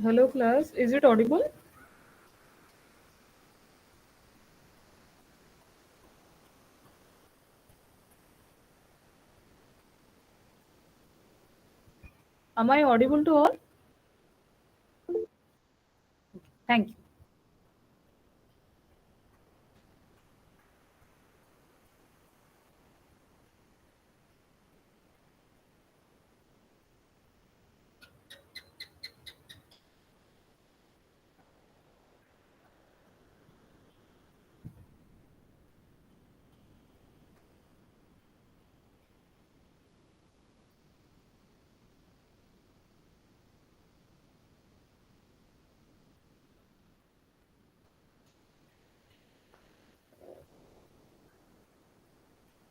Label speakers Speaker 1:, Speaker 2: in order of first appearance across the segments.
Speaker 1: Hello class, is it audible? Am I audible to all? Thank you.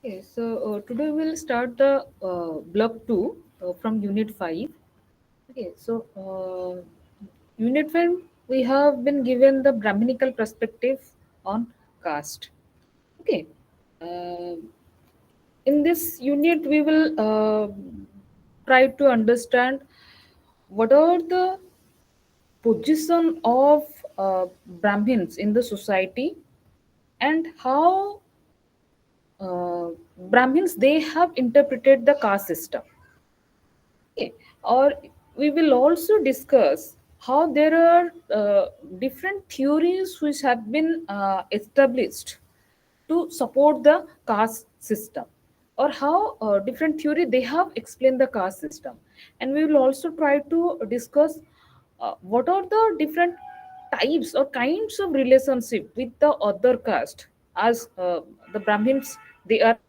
Speaker 1: Okay, so today we'll start the block 2 from unit 5. Okay, so unit 5 we have been given the Brahminical perspective on caste. Okay, uh, in this unit we will try to understand what are the position of Brahmins in the society and how Brahmins they have interpreted the caste system. Okay. Or we will also discuss how there are different theories which have been established to support the caste system, or how different theory they have explained the caste system. And we will also try to discuss what are the different types or kinds of relationship with the other caste, as the Brahmins they are having.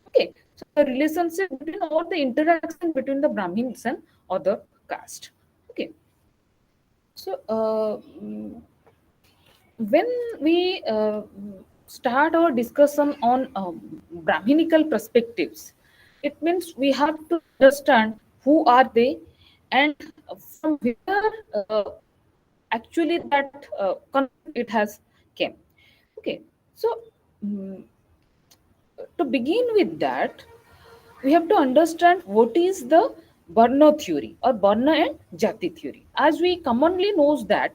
Speaker 1: Okay, so the relationship between or the interaction between the Brahmins and other caste. Okay, so when we start our discussion on Brahminical perspectives, it means we have to understand who are they and from where actually that concept it has came. Okay, so mm, to begin with that, we have to understand what is the Varna theory or Varna and Jati theory. As we commonly knows that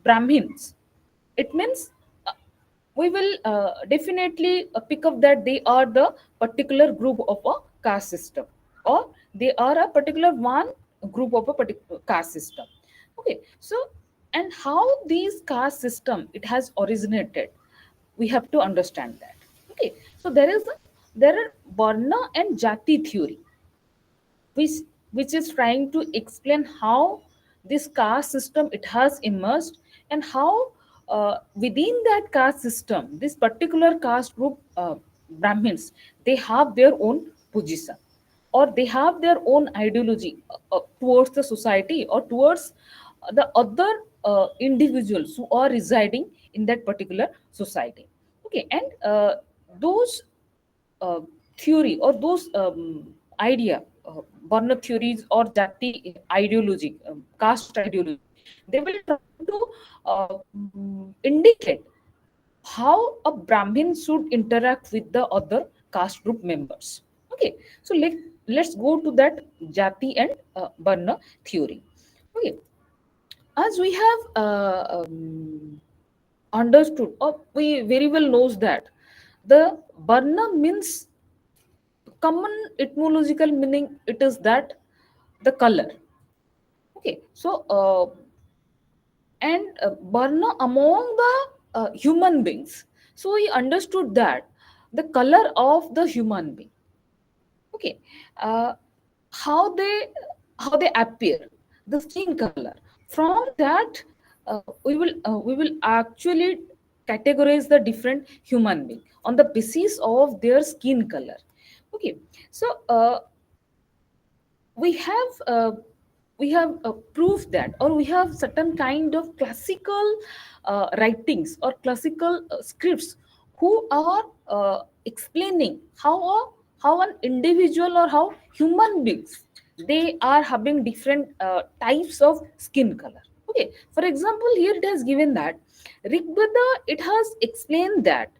Speaker 1: Brahmins, it means we will definitely pick up that they are the particular group of a caste system, or they are a particular one group of a particular caste system. Okay, so and how these caste system it has originated, we have to understand that. Okay, so there are Varna and Jati theory, which is trying to explain how this caste system it has emerged, and how within that caste system this particular caste group, Brahmins, they have their own position, or they have their own ideology towards the society or towards the other individuals who are residing in that particular society. Okay, and those uh, theory or those idea, Varna theories or Jati ideology, caste ideology, they will try to indicate how a Brahmin should interact with the other caste group members. Okay, so let's go to that Jati and Varna theory. Okay, as we have understood, or we very well knows that the Varna means common etymological meaning, it is that the color. Okay, so and Varna among the human beings, so he understood that the color of the human being. Okay, uh, how they appear, the skin color, from that we will actually categorize the different human being on the basis of their skin color. Okay, so we have proved that, or we have certain kind of classical writings or classical scripts who are explaining how an individual or how human beings they are having different types of skin color. Okay, for example, here it has given that Rigveda it has explained that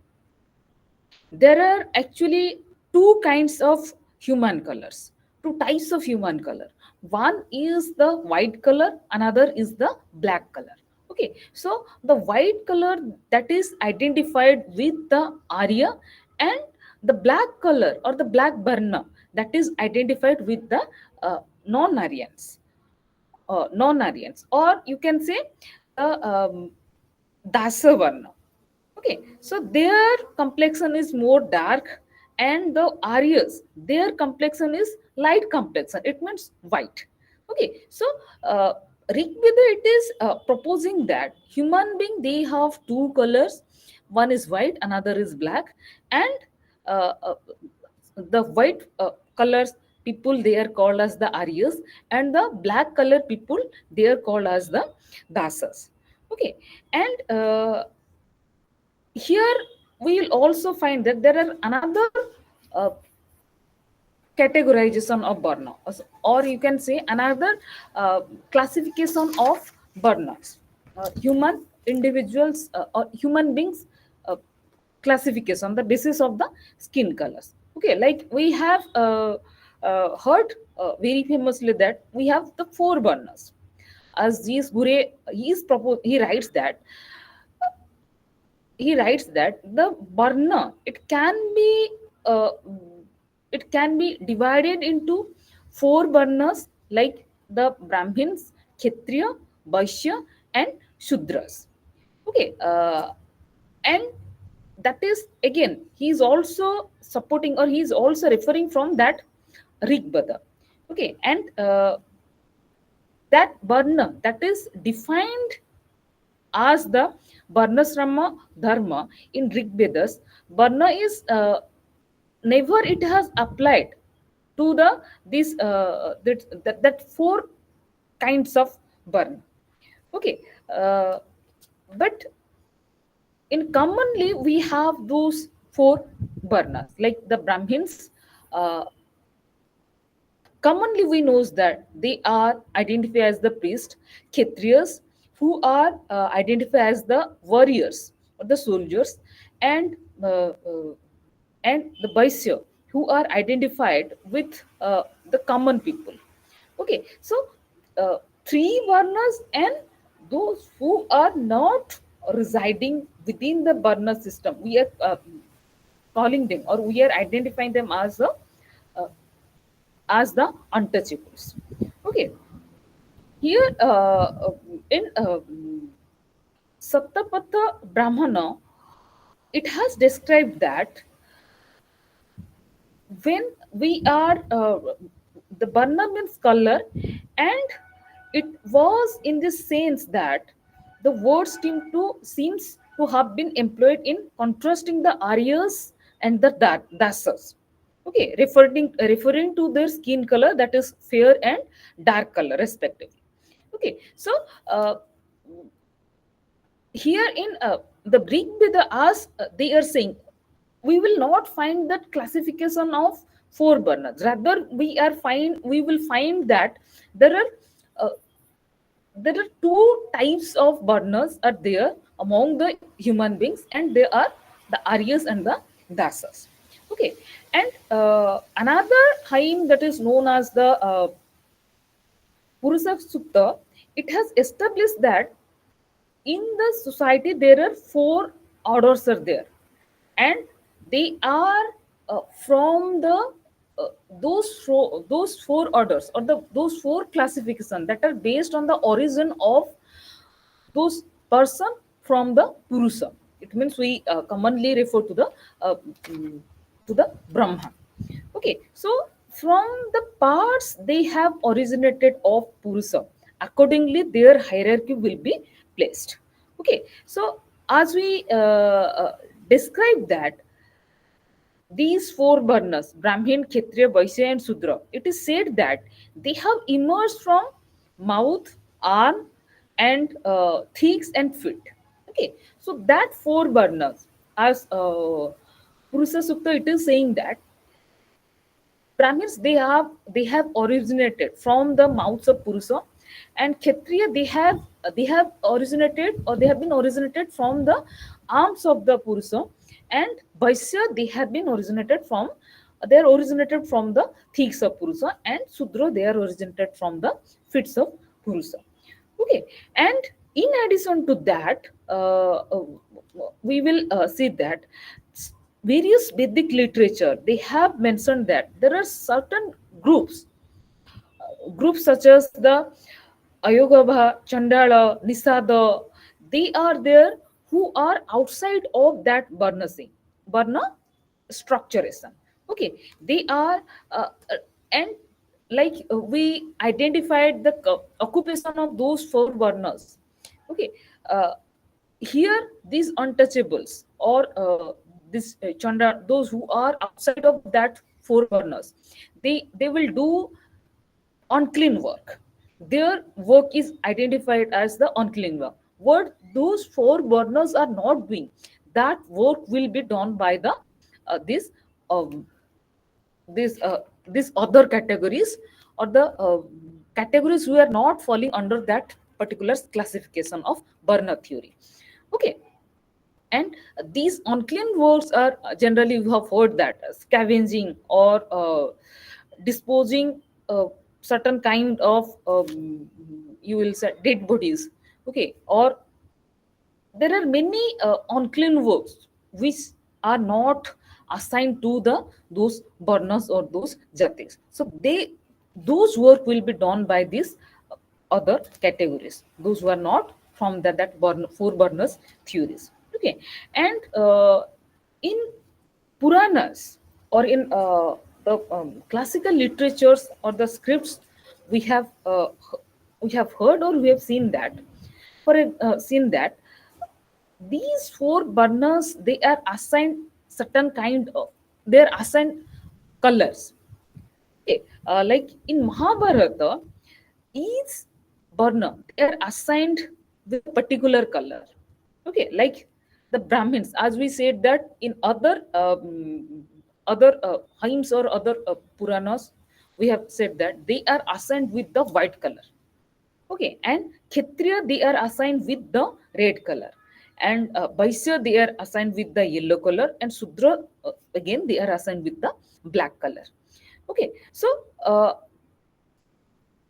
Speaker 1: there are actually two kinds of human colors. two types of human color. One is the white color, another is the black color. Okay, so the white color, that is identified with the Arya, and the black color or the black Varna, that is identified with the non-Aryans, non-Aryans, or you can say the Dasa Varna. Okay, so their complexion is more dark, and the Aryas, their complexion is light complexion. It means white. Okay, so uh, Rig Veda, it is proposing that human being, they have two colors. One is white, another is black, and uh, uh, the white colors people, they are called as the Aryas, and the black color people, they are called as the Dasas. Okay, and here we will also find that there are another uh, categorization of burnout, or you can say another classification of burnouts. Human individuals or human beings uh, classification on the basis of the skin colors. Okay, like we have heard very famously that we have the four burners. As G.S. Gure, he writes that the Varna, uh, it can be divided into four Varnas, like the Brahmins, Kshatriya, Vaishya, and Shudras. Okay, and that is, again, he is also supporting, or he is also referring from that Rig Veda. Okay, and that Varna, that is defined as the Varnasrama Dharma in Rig Vedas. Varna is never it has applied to the this that four kinds of Varna. Okay, but in commonly we have those four Varnas, like the Brahmins. Uh, Commonly, we knows that they are identified as the priest, Kshatriyas, who are identified as the warriors or the soldiers, and uh, uh, and the Vaisya, who are identified with the common people. Okay, so three Varnas, and those who are not residing within the Varna system, we are calling them, or we are identifying them uh, as the untouchables. Okay, here in Sattapatha Brahmana, it has described that when we are the Varna means color, and it was in the sense that the word seems to have been employed in contrasting the Aryas and the Dasas. Okay, referring to their skin color, that is fair and dark color respectively. Okay, so uh, here in the Greek Veda, as they are saying, we will not find that classification of four burners. Rather, we will find that there are uh, there are two types of burners are there among the human beings, and they are the Aryas and the Dasas. Okay, and another hymn that is known as the Purusa Sutta, it has established that in the society there are four orders are there, and they are from the those four orders, or those four classifications, that are based on the origin of those person from the Purusa. It means we commonly refer uh, mm, to the Brahma. Okay, so from the parts they have originated of Purusa, accordingly their hierarchy will be placed. Okay, so as we describe that these four Varnas, Brahmin, Kshatriya, Vaishya, and Sudra, it is said that they have emerged from mouth, arm, and cheeks and feet. Okay, so that four Varnas, as Purusa Sukta, it is saying that Brahmins, they have originated from the mouths of Purusa, and Kshatriya, they have originated, or they have been originated from the arms of the Purusa, and Vaisya, they have been originated from they are originated from the thighs of Purusa, and Sudra, they are originated from the fits of Purusa. Okay, and in addition to that, we will see that various Vedic literature, they have mentioned that there are certain groups such as the Ayogabha, Chandala, Nisada, they are there who are outside of that Varna structuration. Okay, they are, and like we identified the occupation of those four Varnas. Okay, uh, here these untouchables or this Chandra, those who are outside of that four Varnas, they will do unclean work. Their work is identified as the unclean work. What those four burners are not doing, that work will be done by the this um, these other categories, or the categories who are not falling under that particular classification of burner theory. Okay, and these unclean works are generally, we have heard that scavenging or disposing certain kind of you will say dead bodies. Okay, or there are many unclean works which are not assigned to the those burners or those jatis, so they, those work will be done by these other categories, those who are not from that four burners theories. Okay, and in Puranas, or in the classical literatures or the scripts, we have we have heard or we have seen that, seen that these four burners, they are assigned certain kind of, they are assigned colors. Okay, like in Mahabharata, each burner, they are assigned with a particular color. Okay, like the Brahmins, as we said that in other hymns or other Puranas, we have said that they are assigned with the white color. Okay, and Kshatriya, they are assigned with the red color, and Vaishya, they are assigned with the yellow color, and Sudra, again they are assigned with the black color. Okay, so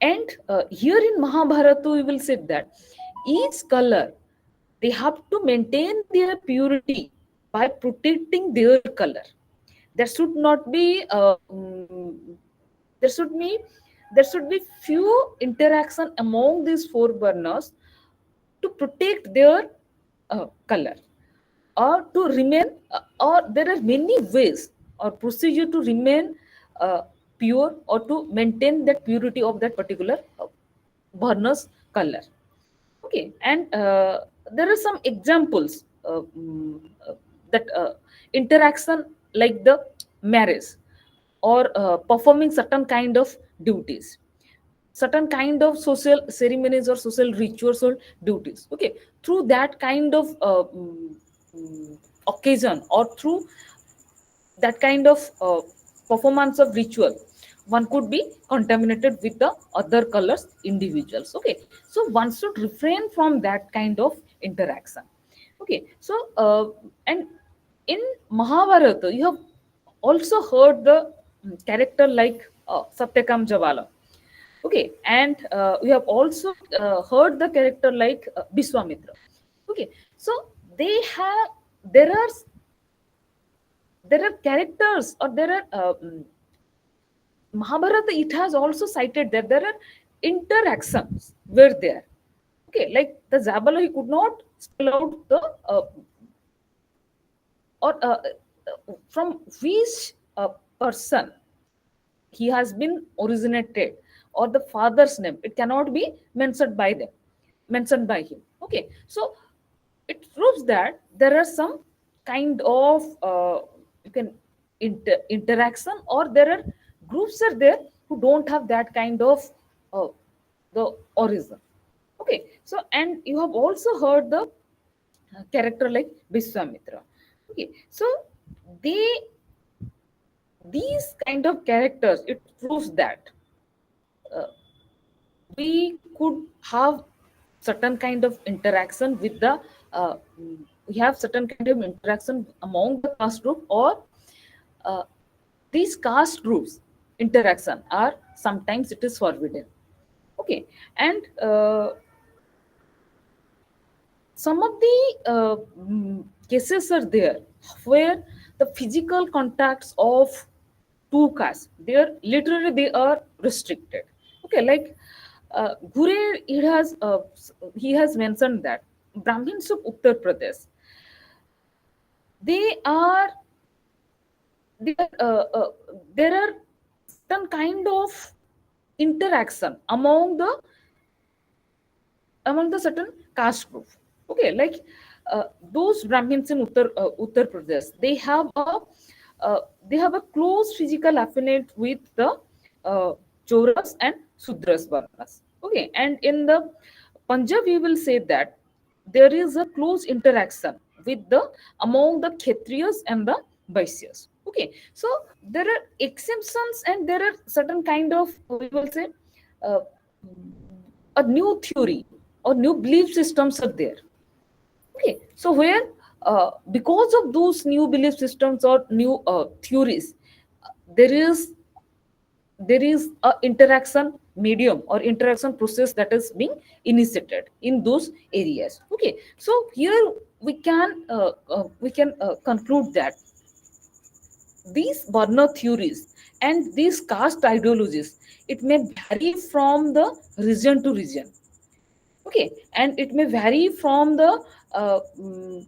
Speaker 1: and here in Mahabharata, we will say that each color, they have to maintain their purity by protecting their color. There should not be there should be there should be few interaction among these four burners to protect their color, or to remain, or there are many ways or procedure to remain uh, pure, or to maintain that purity of that particular burner's color. Okay, and there are some examples that interaction, like the marriage, or performing certain kind of duties, certain kind of social ceremonies or social rituals or duties. Okay, through that kind of occasion, or through that kind of performance of ritual, one could be contaminated with the other colors individuals. Okay, so one should refrain from that kind of interaction. Okay, so and in Mahabharata, you have also heard the character like Satyakam Javala. Okay, and we have also heard the character like Biswamitra. Okay, so they have, there are, there are characters, or there are Mahabharata, it has also cited that there are interactions were there. Okay, like the Zabala, he could not spell out the or from which person he has been originated, or the father's name, it cannot be mentioned by them, mentioned by him. Okay, so it proves that there are some kind of you can interaction, or there are groups are there who don't have that kind of uh, the origin. Okay, so and you have also heard the character like Vishwamitra. Okay, so they, these kind of characters, it proves that uh, we could have certain kind of interaction with the we have certain kind of interaction among the class group, or uh, these caste groups interaction are sometimes it is forbidden. Okay, and some of the cases are there where the physical contacts of two castes, they are literally they are restricted. Okay, like Gure, he has mentioned that Brahmins of Uttar Pradesh, they are they are, there are certain kind of interaction among the certain caste group. Okay, like those Brahmins in Uttar Pradesh, uh, they have a close physical affinity with the uh, Chauras and Sudras Varnas. Okay, and in the Punjab, we will say that there is a close interaction with the among the Kshatriyas and the Vaisyas. Okay, so there are exemptions and there are certain kind of we will say uh, a new theory or new belief systems are there. Okay, so where because of those new belief systems or new theories, there is there is a interaction medium or interaction process that is being initiated in those areas. Okay, so here we can conclude that these Varna theories and these caste ideologies, it may vary from the region to region. Okay, and it may vary from the uh, mm,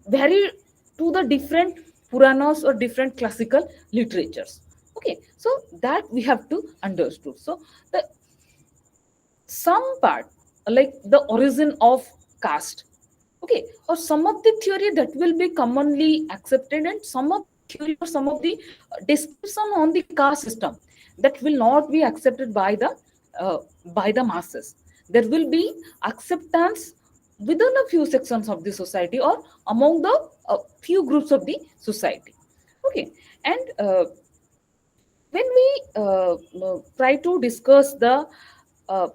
Speaker 1: vary to the different Puranas or different classical literatures. Okay, so that we have to understood. So the some part like the origin of caste, okay, or some of the theory that will be commonly accepted and some of the theory or some of the description on the caste system that will not be accepted uh, by the masses. There will be acceptance within a few sections of the society or among the few groups of the society. Okay, and when we try to discuss the uh,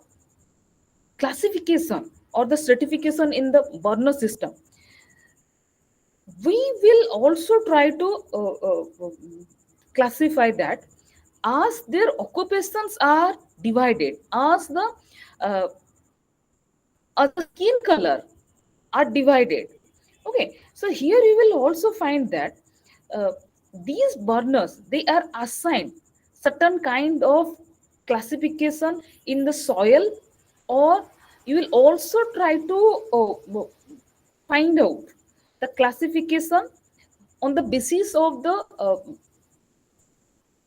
Speaker 1: classification or the stratification in the burner system, we will also try to classify that as their occupations are divided, uh, as the skin color are divided. Okay, so here you will also find that uh, these burners they are assigned certain kind of classification in the soil, or you will also try to find out the classification on the basis of the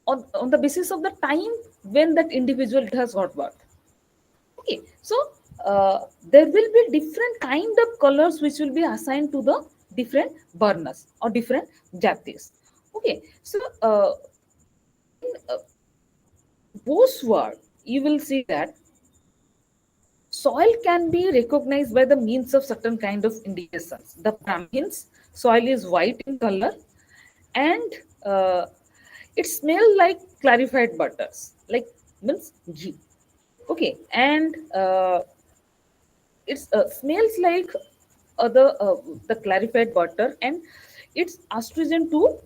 Speaker 1: on the basis of the time when that individual has got birth. Okay, so there will be different kind of colors which will be assigned to the different burners or different jatis. Okay, so in Bose word, you will see that soil can be recognized by the means of certain kind of indications. The Brahmins soil is white in color, and it smells like clarified butters, like means ghee. Okay, and it smells like the clarified butter, and it's astringent to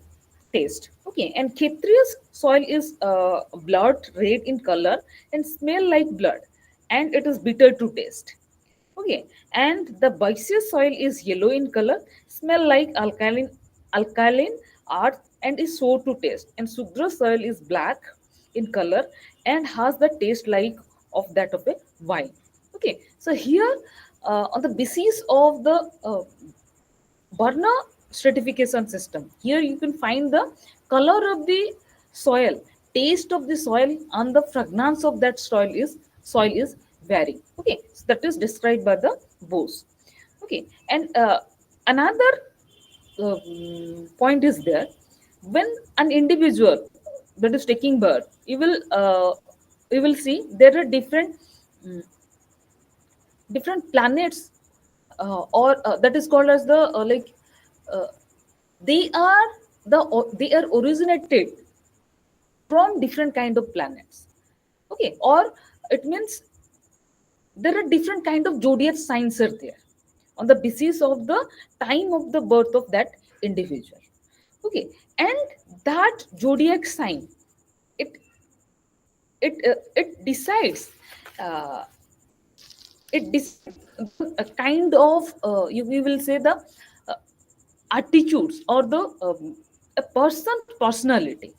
Speaker 1: taste. Okay, and Khetriya's soil is blood red in color and smell like blood, and it is bitter to taste. Okay, and the Baisya soil is yellow in color, smell like alkaline earth, and is sour to taste. And Sudra soil is black in color and has the taste like of that of a wine. Okay, so here on the basis of the Varna stratification system, here you can find the color of the soil, taste of the soil, and the fragrance of that soil is varying. Okay, so that is described by the Bose. Okay, and another point is there when an individual that is taking birth, you will see there are mm, different planets or that is called as the uh, they are they are originated from different kind of planets. Okay, or it means there are different kind of zodiac signs are there on the basis of the time of the birth of that individual. Okay, and that zodiac sign, it it decides, uh, it decides the kind of, we will say, the uh, attitudes or the a person's personality.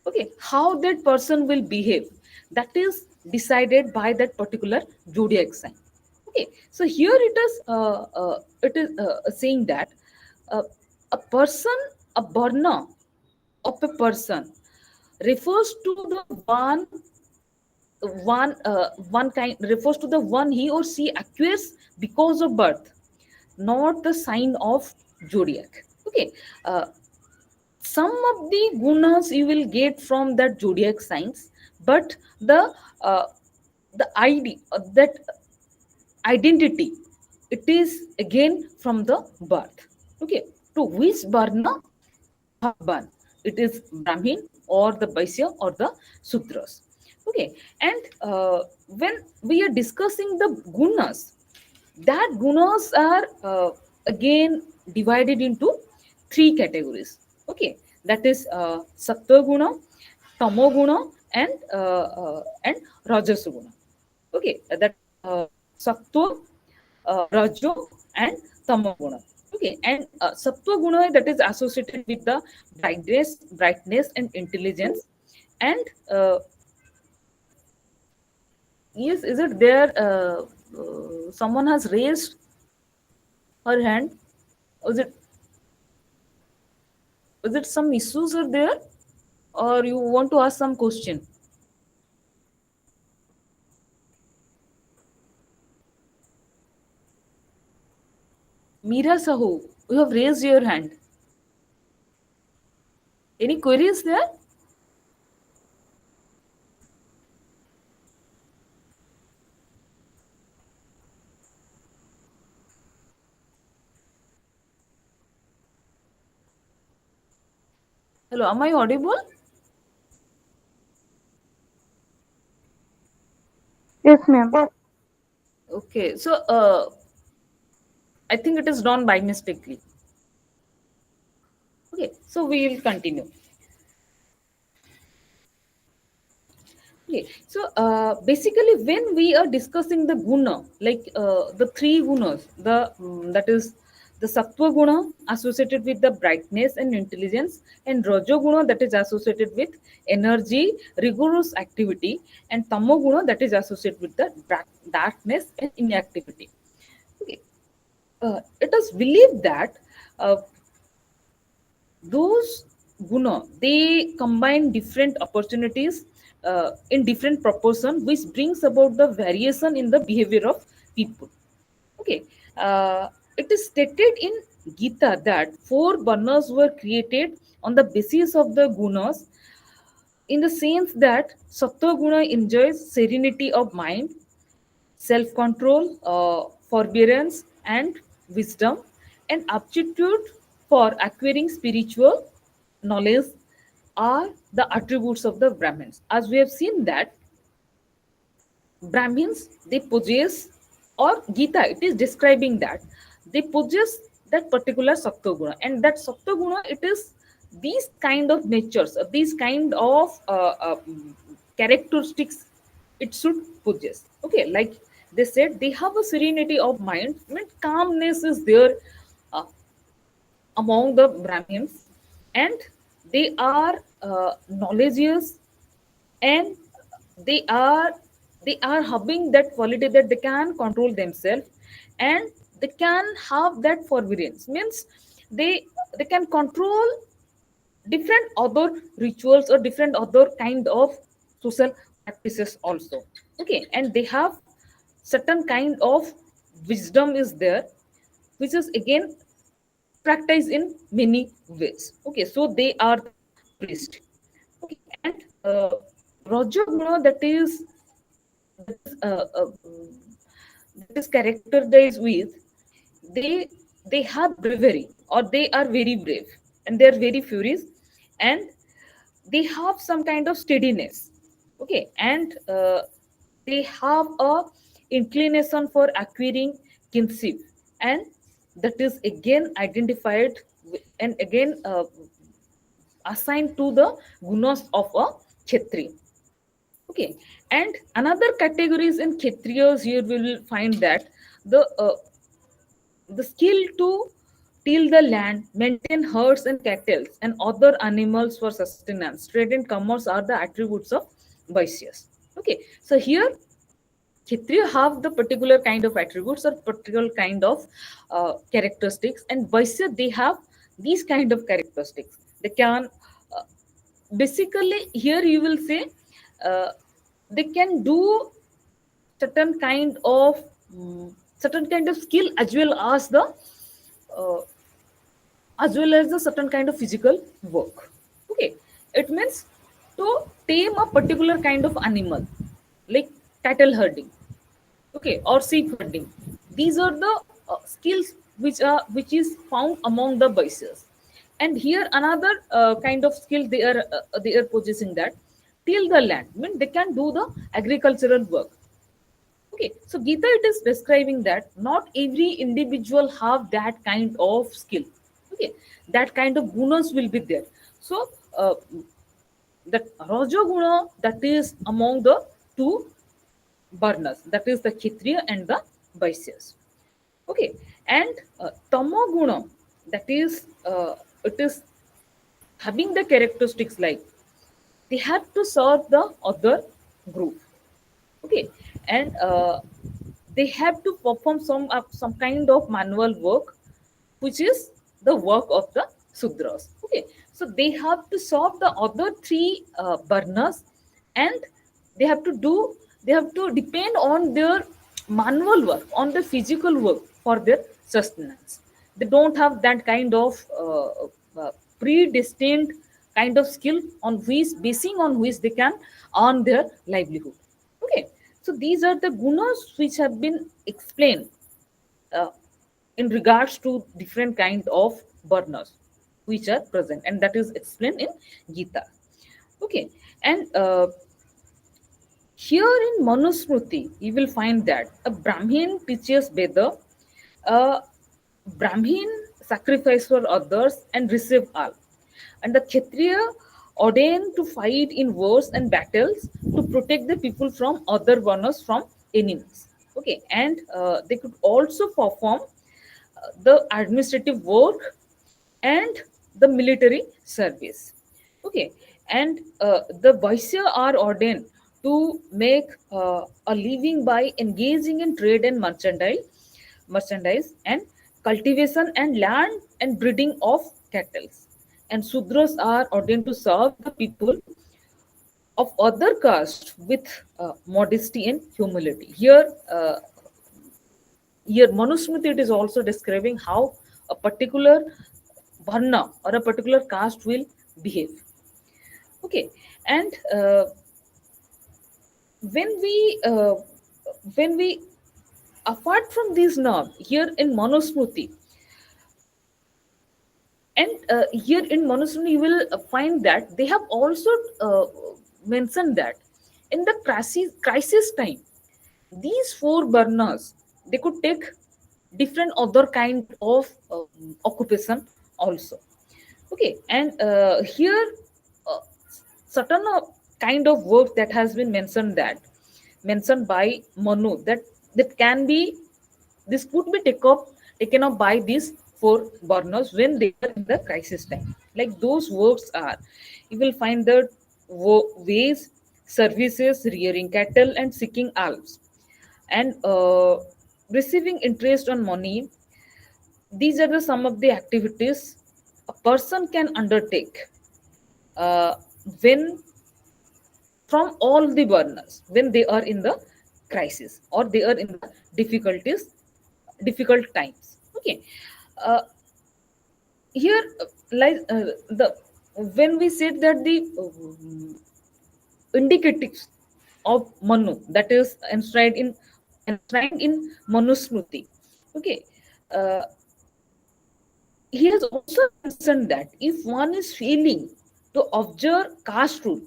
Speaker 1: Okay, how that person will behave, that is decided by that particular zodiac sign. Okay, so here it is saying that uh, a person, a burner of a person refers to the one kind, refers to the one he or she acquires because of birth, not the sign of zodiac. Okay, uh, some of the gunas you will get from that zodiac signs, but uh, the id that identity, it is again from the birth. Okay, to which varna you have born, it is brahmin or the vaisya or the sudras. Okay, and when we are discussing the gunas, that gunas are again divided into three categories. Okay, that is sattva guna, tamo guna, and rajas guna. Okay, that is sattva, rajo, and tamo guna. Okay, and sattva guna, that is associated with the brightness and intelligence. And yes, is it there, someone has raised her hand? Was it, was it some issues are there, or you want to ask some question? Meera Sahu, you have raised your hand. Any queries there? Hello, am I audible?
Speaker 2: Yes, ma'am.
Speaker 1: Okay, so I think it is done by mistakenly. Okay, so we will continue. Okay, so basically, when we are discussing the guna, like the three gunas, that is the sattva guna associated with the brightness and intelligence, and rajo guna that is associated with energy, rigorous activity, and tamo guna that is associated with the darkness and inactivity. Okay, it is believed that uh, those guna, they combine different opportunities in different proportion, which brings about the variation in the behavior of people. Okay, it is stated in Gita that four varnas were created on the basis of the gunas, in the sense that sattva guna enjoys serenity of mind, self control, forbearance, and wisdom, and aptitude for acquiring spiritual knowledge are the attributes of the Brahmins. As we have seen that Brahmins, they possess, or Gita, it is describing that they possess that particular Sattva Guna, and that Sattva Guna, it is these kind of natures, these kind of characteristics it should possess. Okay, like they said, they have a serenity of mind, I mean, calmness is there uh, among the Brahmins, and they are knowledgeous, and they are they are having that quality that they can control themselves, and they can have that forbearance, means they can control different other rituals or different other kind of social practices also. Okay, and they have certain kind of wisdom is there, which is again practiced in many ways. Okay, so they are the priest. Okay, and Raja Guna, that is uh, uh, that is characterized with, they they have bravery, or they are very brave, and they are very furious, and they have some kind of steadiness. Okay, and they have a inclination for acquiring kinship, and that is again identified and again assigned to the gunas of a kshatriya. Okay, and another categories in kshatriyas, here we will find that the skill to till the land, maintain herds and cattle and other animals for sustenance, trade and commerce are the attributes of Vaishyas. Okay, so here Kshatriya have the particular kind of attributes or particular kind of characteristics, and Vaishya they have these kind of characteristics. They can uh, basically here you will say uh, they can do certain kind of certain kind of skill uh, as well as the certain kind of physical work. Okay, it means to tame a particular kind of animal, like cattle herding, okay, or sheep herding. These are the skills which is found among the Vaishyas. And here another kind of skill they are possessing, that till the land, mean they can do the agricultural work. Okay, so Gita it is describing that not every individual have that kind of skill. Okay, that kind of gunas will be there. So that raja guna, that is among the two varnas, that is the Kshatriya and the Vaisyas. Okay, and tamo guna, that is it is having the characteristics like they have to serve the other group. Okay, and they have to perform some kind of manual work, which is the work of the Sudras. Okay, so they have to solve the other three burners, and they have to do they have to depend on their manual work, on the physical work for their sustenance. They don't have that kind of predestined kind of skill on which basing on which they can earn their livelihood. Okay, so these are the gunas which have been explained uh, in regards to different kind of burners which are present, and that is explained in Gita. Okay, and here in Manusmriti, you will find that a Brahmin teaches Veda, a Brahmin sacrifice for others and receive all, and the Kshatriya ordained to fight in wars and battles to protect the people from other varnas from enemies. Okay, and they could also perform the administrative work and the military service. Okay, and the Vaisya are ordained to make a living by engaging in trade and merchandise and cultivation and land and breeding of cattle. And Sudras are ordained to serve the people of other caste with modesty and humility. Here Manusmriti it is also describing how a particular varna or a particular caste will behave. Okay, and when we uh, when we apart from these norm here in Manusmriti, and here in Manusmriti you will find that they have also mentioned that in the crisis time, these four burners they could take different other kind of occupation also. Okay, and here uh, certain kind of work that has been mentioned by Manu, that can be, this could be taken up by these four burners when they are in the crisis time. Like those works are, you will find the ways, services, rearing cattle and seeking alms, and receiving interest on money. These are the some of the activities a person can undertake uh, when from all the burners when they are in the crisis or they are in the difficult times. Okay, uh, here like the when we said that the indicatives of Manu, that is enshrined in Manusmriti. Okay, uh, he has also mentioned that if one is failing to observe caste rule,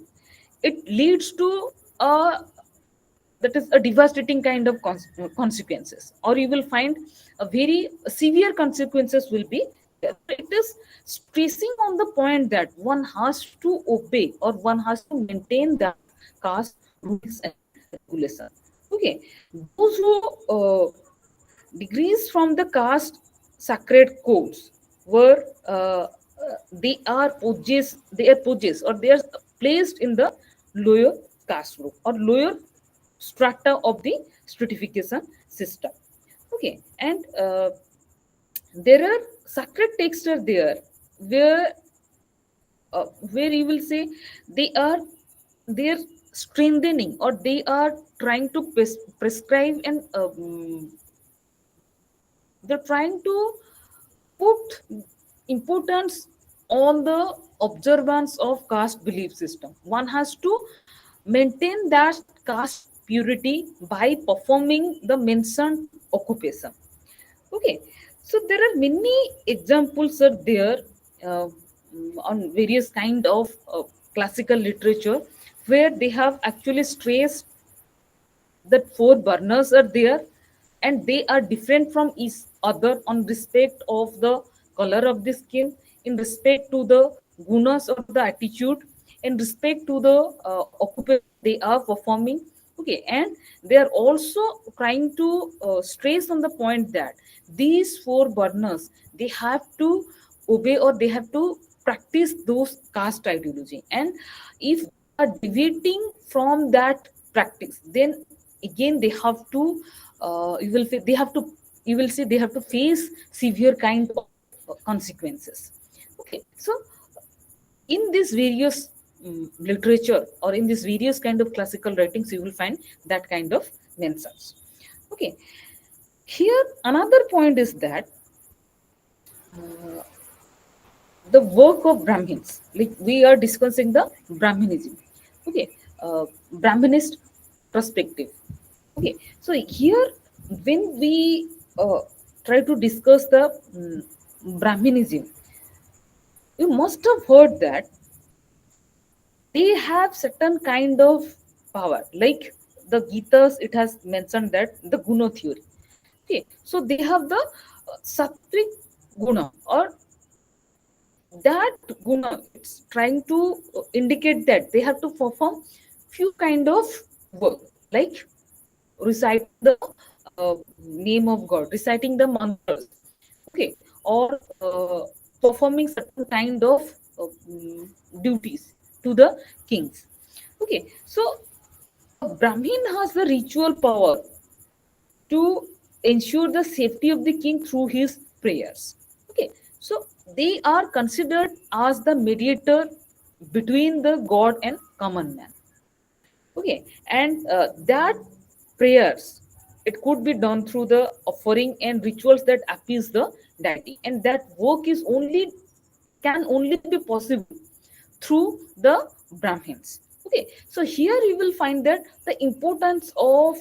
Speaker 1: it leads to a, that is a devastating kind of consequences, or you will find a very severe consequences will be there. So it is stressing on the point that one has to obey or one has to maintain that caste rules and regulation. Okay, those who degrees from the caste sacred codes were they are possessed or they are placed in the lower caste group or lower strata of the stratification system. Okay, and there are sacred texts are there where where you will say they are they're strengthening or they are trying to prescribe and they're trying to put importance on the observance of caste belief system. One has to maintain that caste purity by performing the mentioned occupation. Okay, so there are many examples are there uh, on various kind of classical literature where they have actually stressed that four burners are there and they are different from each other on respect of the color of the skin, in respect to the gunas or the attitude, in respect to the occupation they are performing. Okay, and they are also trying to stress on the point that these four burners they have to obey or they have to practice those caste ideology, and if they are deviating from that practice, then again they have to you will they have to you will see they have to face severe kind of consequences. Okay, so in this various literature or in this various kind of classical writings you will find that kind of mentions. Okay, here another point is that the work of Brahmins, like we are discussing the Brahminism. Okay, Brahminist perspective. Okay, so here when we try to discuss the Brahminism, you must have heard that they have certain kind of power, like the Gitas it has mentioned that the guna theory. Okay, so they have the sattvic guna or that guna it's trying to indicate that they have to perform few kind of work, like reciting the name of God, reciting the mantras. Okay, or performing certain kind of duties to the kings. Okay, so a Brahmin has the ritual power to ensure the safety of the king through his prayers. Okay, so they are considered as the mediator between the god and common man. Okay, and that prayers it could be done through the offering and rituals that appease the deity, and that work is only can only be possible through the Brahmins. Okay, so here you will find that the importance of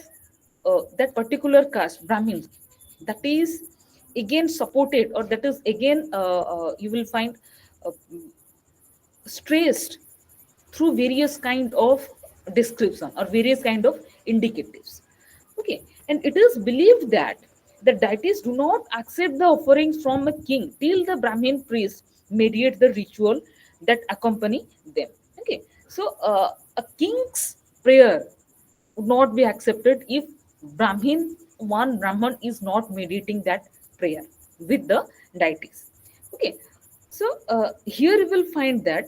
Speaker 1: that particular caste Brahmins, that is again supported or that is again you will find uh, stressed through various kind of description or various kind of indicatives. Okay, and it is believed that the deities do not accept the offerings from a king till the Brahmin priest mediate the ritual that accompany them. Okay, so a king's prayer would not be accepted if Brahmin one Brahman is not mediating that prayer with the deities. Okay, so here you will find that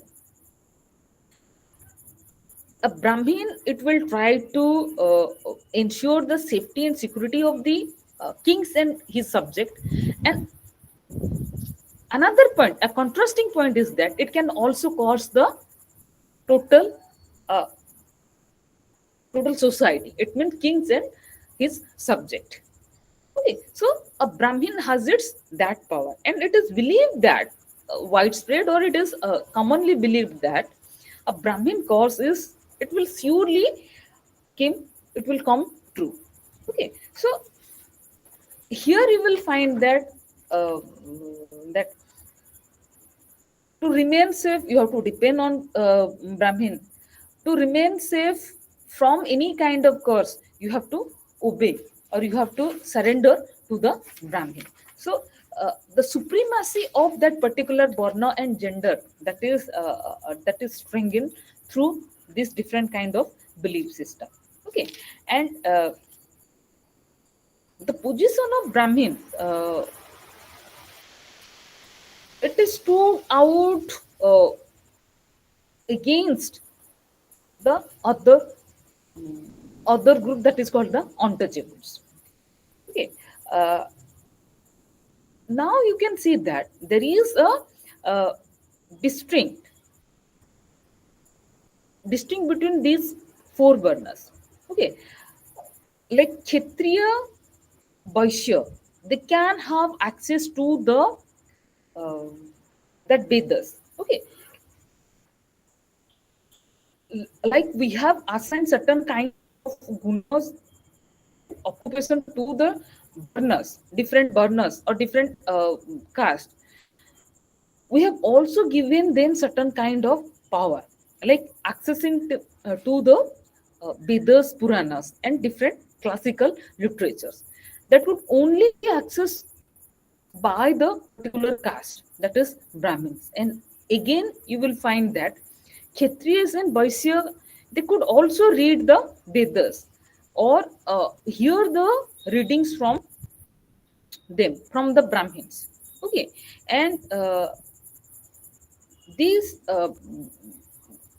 Speaker 1: a Brahmin it will try to ensure the safety and security of the kings and his subject. And another point, a contrasting point is that it can also cause the total uh, total society. It means kings and his subject. Okay, so a Brahmin has its that power, and it is believed that widespread or it is commonly believed that a Brahmin cause is it will surely came it will come true. Okay, so here you will find that that to remain safe you have to depend on Brahmin. To remain safe from any kind of curse you have to obey or you have to surrender to the Brahmin. So the supremacy of that particular varna and gender, that is strengthened through this different kind of belief system. Okay, and the position of Brahmin, it is stood out uh, against the other group that is called the untouchables. Okay, uh, now you can see that there is a distinct distinct between these four varnas. Okay, like Kshatriya, Vaishya, they can have access to the uh, that Vedas. Okay, like we have assigned certain kind of gunas and occupation to the burners, different burners or different caste. We have also given them certain kind of power, like accessing to the Vedas, Puranas, and different classical literatures that would only be accessed by the particular caste, that is Brahmins. And again, you will find that Kshatriyas and Vaishya, they could also read the Vedas or hear the readings from them, from the Brahmins. Okay, and these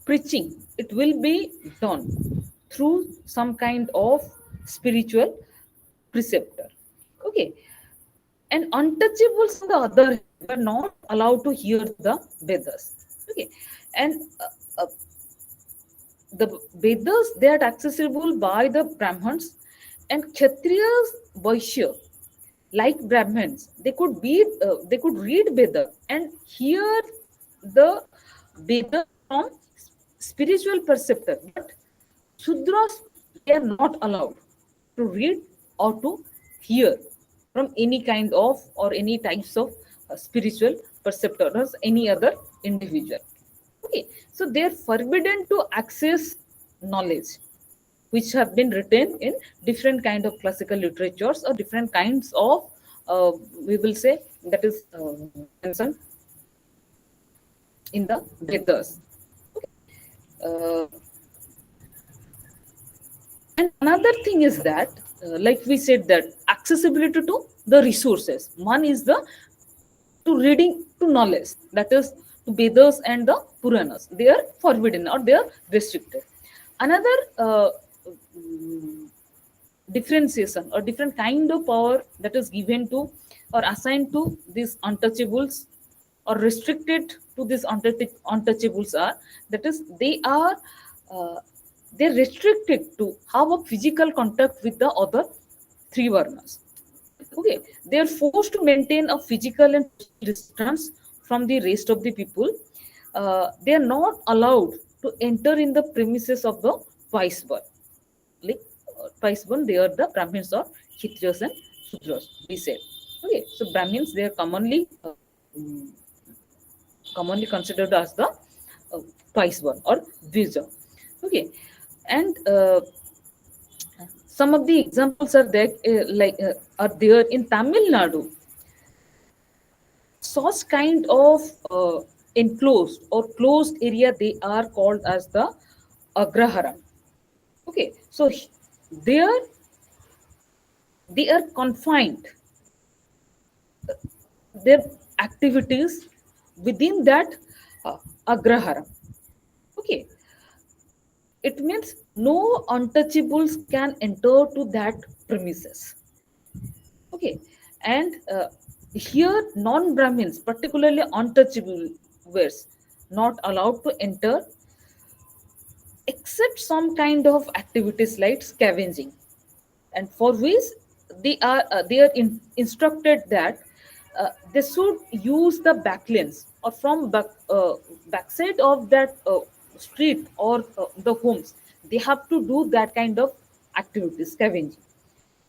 Speaker 1: preaching, it will be done through some kind of spiritual preceptor. Okay, and untouchables on the other hand were not allowed to hear the Vedas. Okay, and the Vedas, they are accessible by the Brahmins, and Kshatriyas, Vaishya, like Brahmins, they could read Veda and hear the Veda from spiritual perceptor, but Shudras, they are not allowed to read or to hear from any kind of or any types of spiritual perceptor or any other individual. Okay, so they are forbidden to access knowledge which have been written in different kind of classical literatures or different kinds of we will say that is mentioned in the Vedas. Uh, and another thing is that, like we said, that accessibility to the resources. One is the to reading to knowledge, that is to Vedas and the Puranas. They are forbidden or they are restricted. Another differentiation or different kind of power that is given to or assigned to these untouchables or restricted to these untouchables are, that is uh, they're restricted to have a physical contact with the other three varnas. Okay, they are forced to maintain a physical and social distance from the rest of the people. They are not allowed to enter in the premises of the vice birth. Like vice born, they are the Brahmins or Kshatriyas and Sudras. We said. Okay, so Brahmins, they are commonly considered as the vice born or Dvija. Okay, and some of the examples are there, are there in Tamil Nadu. Such kind of enclosed or closed area, they are called as the agraharam. Okay, so there they are confined their activities within that uh, agraharam. Okay, it means no untouchables can enter to that premises. Okay, and here non-Brahmins, particularly untouchable, were not allowed to enter except some kind of activities like scavenging, and for which they are instructed that they should use the backlanes or from backside of that street or the homes. They have to do that kind of activities, scavenging.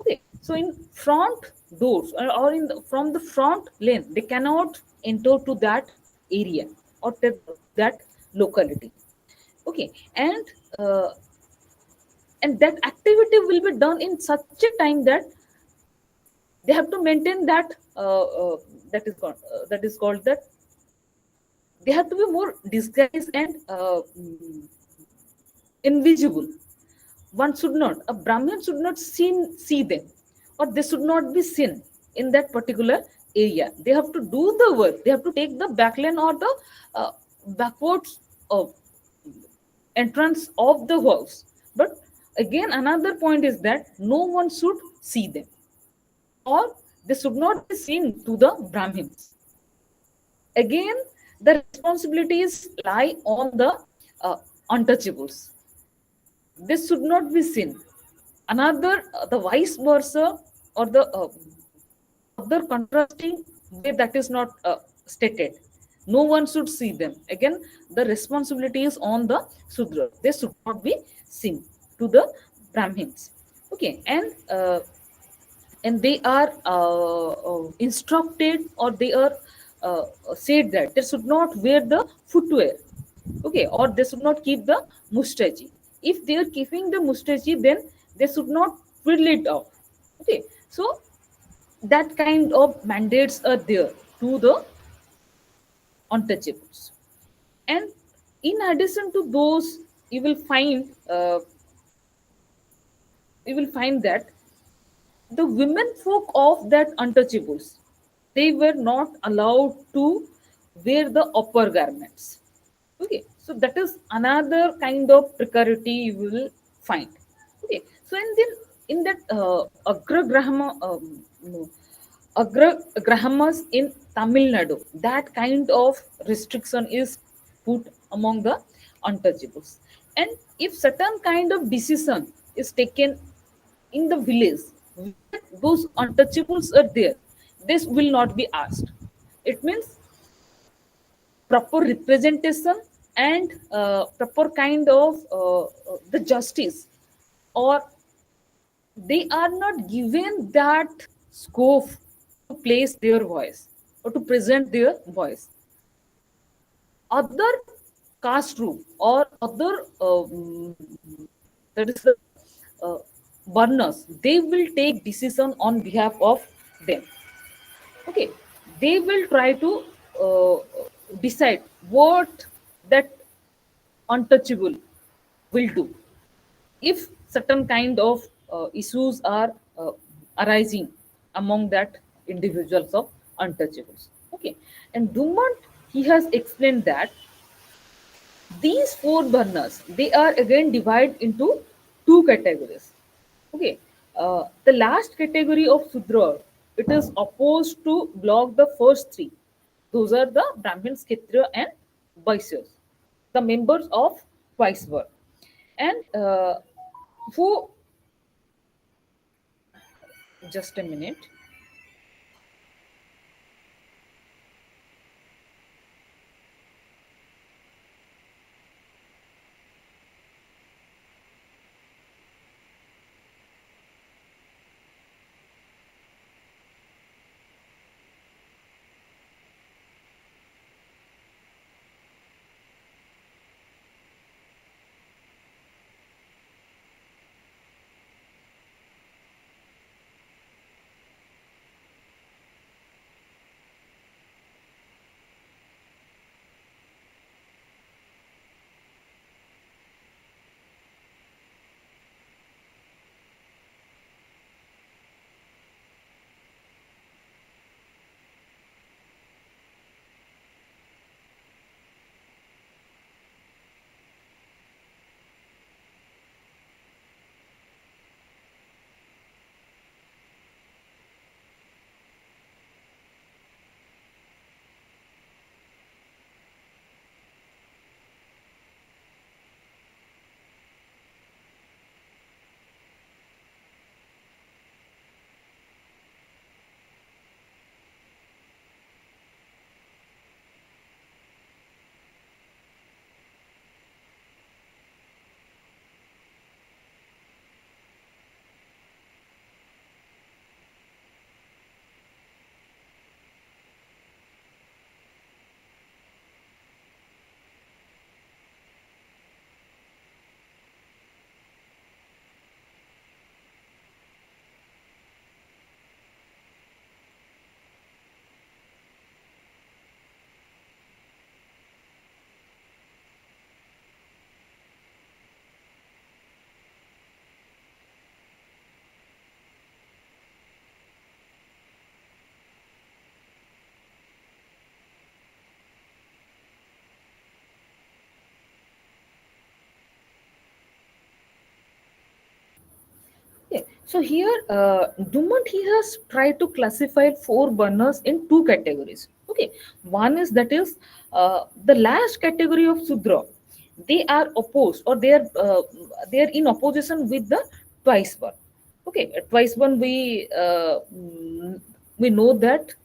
Speaker 1: Okay, so in front doors or from the front lane, they cannot enter to that area or to that locality. Okay, uh, and that activity will be done in such a time that they have to maintain that. that that they have to be more disguised and invisible. One should not, a Brahmin should not see them, or they should not be seen in that particular area. They have to do the work, they have to take the backline or the uh, backwards uh, entrance of the house. But again, another point is that no one should see them, or they should not be seen to the Brahmins. Again, the responsibilities lie on the uh, untouchables. This should not be seen. Another, the vice versa, or the other contrasting way that is not stated. No one should see them. Again, the responsibility is on the Sudra. They should not be seen to the Brahmins. Okay, and they are instructed, or they are said that they should not wear the footwear. Okay, or they should not keep the mustache. If they are keeping the mustache, then they should not fill it off. Okay, so that kind of mandates are there to the untouchables. And in addition to those, you will find that the women folk of that untouchables, they were not allowed to wear the upper garments. Okay, so that is another kind of precarity you will find. Okay, so in that agragrahama no, agragrahamas in Tamil Nadu, that kind of restriction is put among the untouchables. And if certain kind of decision is taken in the village where those untouchables are there, this will not be asked. It means proper representation and proper kind of the justice, or they are not given that scope to place their voice or to present their voice. Other caste group or other that is the uh, burners, they will take decision on behalf of them. Okay, they will try to uh, decide what that untouchable will do if certain kind of issues are arising among that individuals of untouchables. Okay, and Dumont, he has explained that these four burners, they are again divided into two categories. Okay, the last category of Sudra, it is opposed to block the first three. Those are the Brahmins, Kshatriya, and Vaishyas, the members of Vaisvar. And who, just a minute. So here, Dumont he has tried to classify four burners in two categories. Okay, one is that is the last category of Sudra. They are opposed, or they are in opposition with the twice burn. Okay, twice burn we know that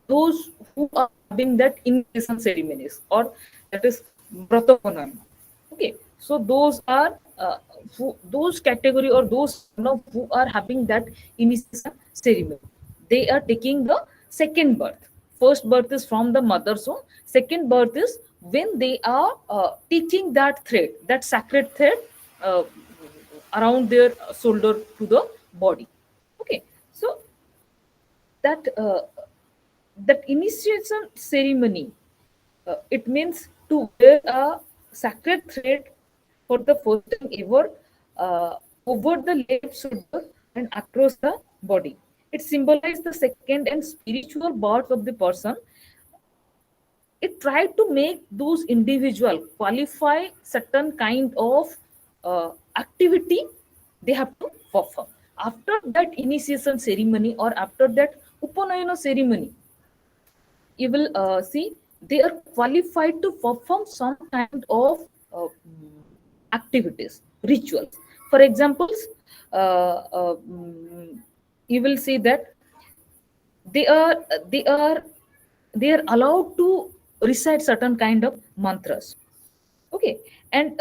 Speaker 1: those who are having that initiation ceremonies, or that is Bratapanam. Okay, so those are those category, or those Varna who are having that initiation ceremony. They are taking the second birth. First birth is from the mother's womb. Second birth is when they are teaching that thread, that sacred thread, uh, around their shoulder to the body. Okay, so that that initiation ceremony, it means to wear a sacred thread for the first time ever, over the left shoulder and across the body. It symbolizes the second and spiritual birth of the person. It tried to make those individual qualify certain kind of activity they have to perform after that initiation ceremony, or after that upanayana ceremony. You will see they are qualified to perform some kind of activities, rituals. For examples, you will see that they are they are they are allowed to recite certain kind of mantras. Okay, and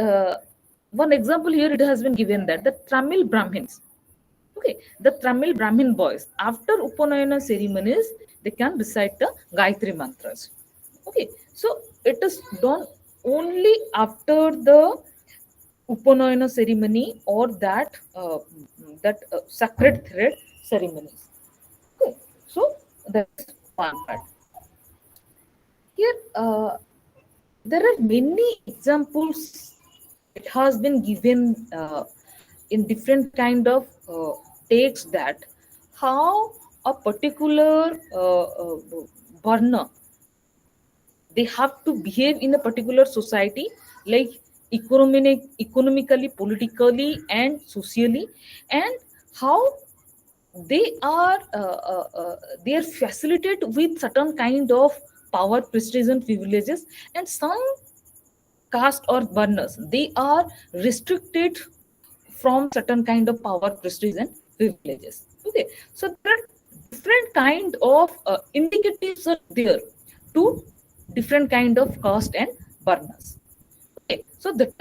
Speaker 1: one example here it has been given that the Tamil Brahmins, okay, the Tamil Brahmin boys, after Upanayana ceremonies, they can recite the Gayatri mantras. Okay, so it is done only after the Upanayana ceremony, or that sacred thread ceremonies. Okay, so that's one part. Here, there are many examples. It has been given in different kind of takes, that how a particular burner, they have to behave in a particular society, like economically, politically, and socially, and how they are they are facilitated with certain kind of power, prestige, and privileges, and some caste or burners, they are restricted from certain kind of power, prestige, and privileges. Okay, so there are different kind of indicatives are there to different kind of caste and burners. Okay, so that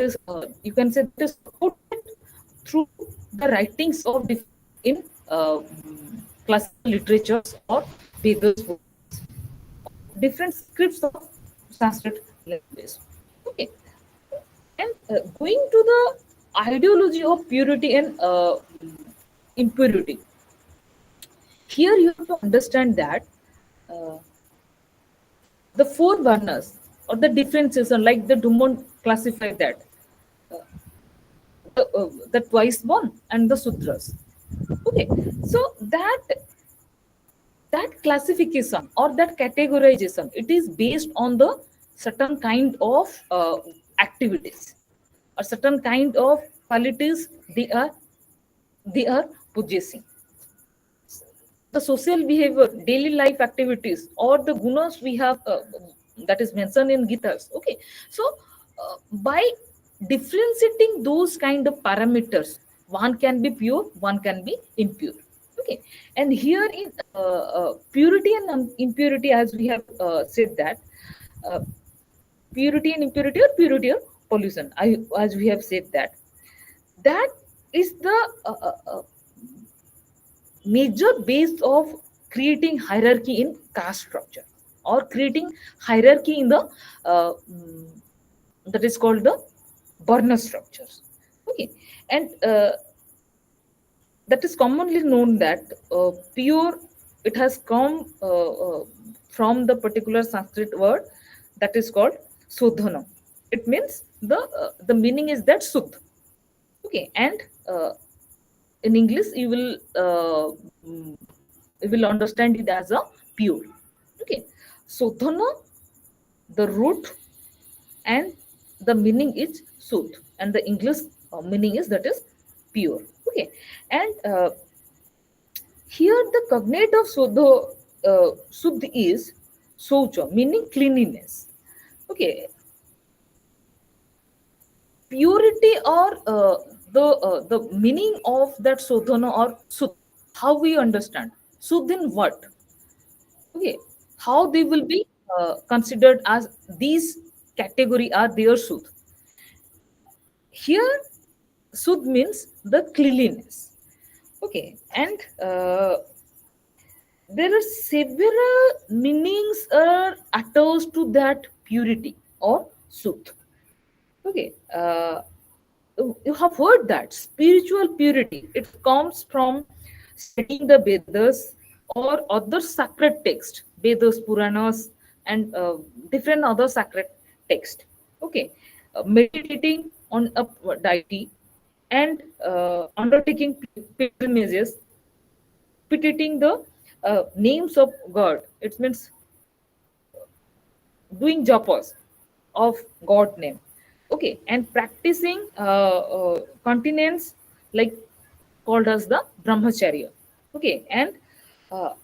Speaker 1: is you can say that is supported through the writings of in classical literatures or Vedas, different scripts of Sanskrit language. Okay, and going to the ideology of purity and impurity, here you have to understand that uh, the four varnas, or the differences, are like the Dumont classified that the twice born and the sutras. Okay, so that classification or that categorization, it is based on the certain kind of activities, or certain kind of qualities they are possessing. The social behavior, daily life activities, or the gunas we have, that is mentioned in Gitas. Okay, so by differentiating those kind of parameters, one can be pure, one can be impure. Okay, and here in purity and impurity, as we have said that uh, purity and impurity, or purity or pollution, as we have said that that is the major base of creating hierarchy in caste structure, or creating hierarchy in the that is called the burner structures. Okay, and that is commonly known that pure, it has come from the particular Sanskrit word that is called sodhana. It means the meaning is that sudh. Okay, and in English mm, you will understand it as a pure. Okay, sodhana, the root, and the meaning is sudh, and the English meaning is that is pure. Okay, and here the cognate of Suddh is Socha, meaning cleanliness. Okay, purity or the meaning of that Sodhana or Sudh, how we understand Sudh in what? Okay, how they will be considered as these category are their Sudh. Here, Sudh means the cleanliness. Okay, and there are several meanings are attached to that purity or Sudh. Okay, you have heard that spiritual purity it comes from studying the Vedas or other sacred text, Vedas, Puranas, and different other sacred text. Okay, meditating on a deity and undertaking pilgrimages, repeating the names of God. It means doing japas of God name. Okay, and practicing continence like called as the brahmacharya. Okay, and uh,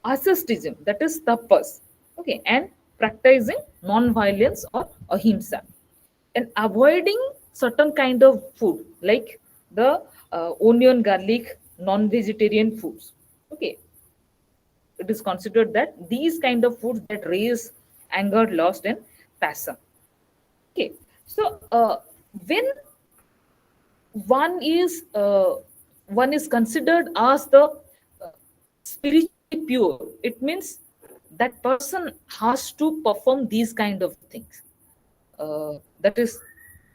Speaker 1: asceticism that is tapas. Okay, and practicing non-violence or ahimsa, and avoiding certain kind of food like the onion, garlic, non-vegetarian foods. Okay, it is considered that these kind of foods that raise anger, lust, and passion. Okay, so when one is considered as the spiritually pure, it means that person has to perform these kind of things. That is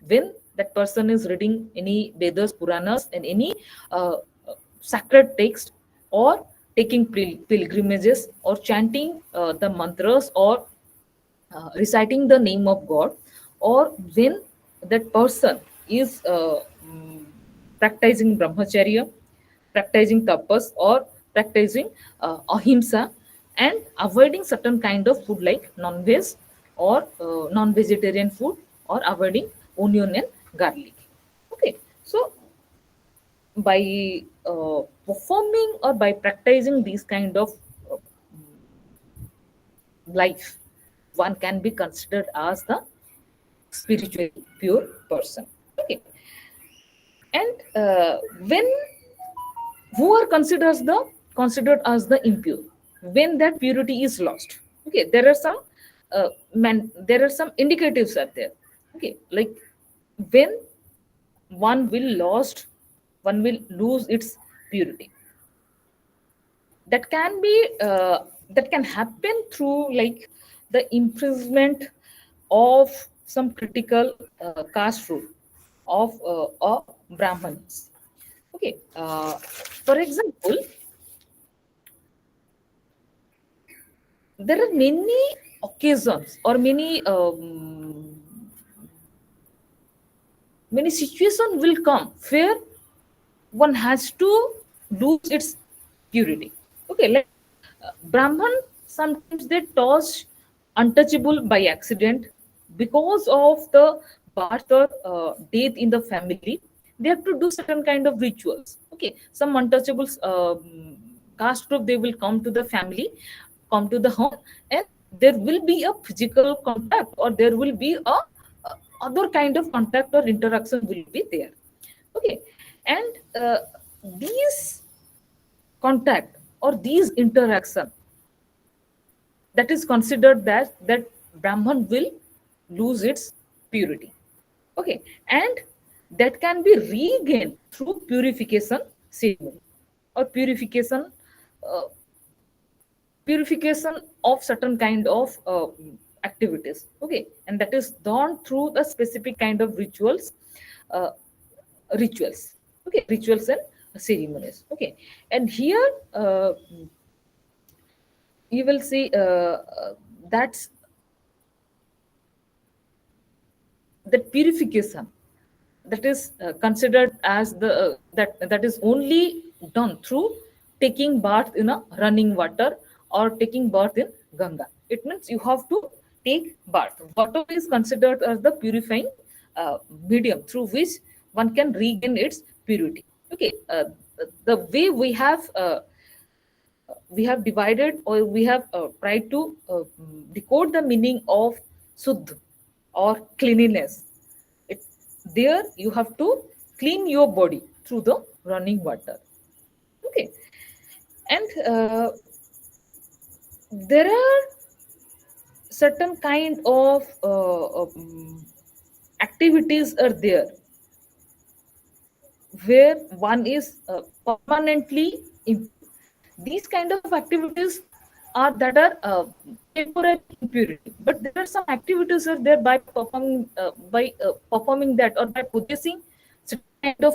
Speaker 1: when that person is reading any Vedas, Puranas, and any uh, sacred text, or taking pilgrimages, or chanting the mantras, or reciting the name of God, or when that person is practicing brahmacharya, practicing tapas, or practicing ahimsa, and avoiding certain kind of food like non-veg or non-vegetarian food, or avoiding onion and garlic. Okay, so by performing or by practicing these kind of uh, life, one can be considered as the spiritually pure person. Okay, and when who are considered as the impure, when that purity is lost. Okay, there are some there are some indicatives are there. Okay, like when one will lose its purity, that can be that can happen through like the imprisonment of some critical caste rule of a brahmins. Okay, for example, there are many occasions or many situations will come where one has to lose its purity. Okay, like Brahman sometimes they toss untouchable by accident because of the birth or death in the family. They have to do certain kind of rituals. Okay, some untouchables caste group they will come to the family, come to the home, and there will be a physical contact, or there will be a other kind of contact or interaction will be there. Okay, and these contact or these interaction, that is considered that Brahman will lose its purity. Okay, and that can be regained through purification ceremony, or uh, purification of certain kind of activities. Okay, and that is done through the specific kind of uh, rituals. Okay, rituals and ceremonies. Okay, and here you will see that's that purification, that is considered as the that is only done through taking bath in a running water, or taking bath in Ganga. It means you have to take bath. Water is considered as the purifying medium through which one can regain its purity. Okay, the way we have divided, or we have tried to decode the meaning of suddh or cleanliness. it, there you have to clean your body through the running water. Okay, and there are certain kind of activities are there where one is permanently impure. These kind of activities are that are temporary impurity, but there are some activities are there by performing that, or by possessing certain kind of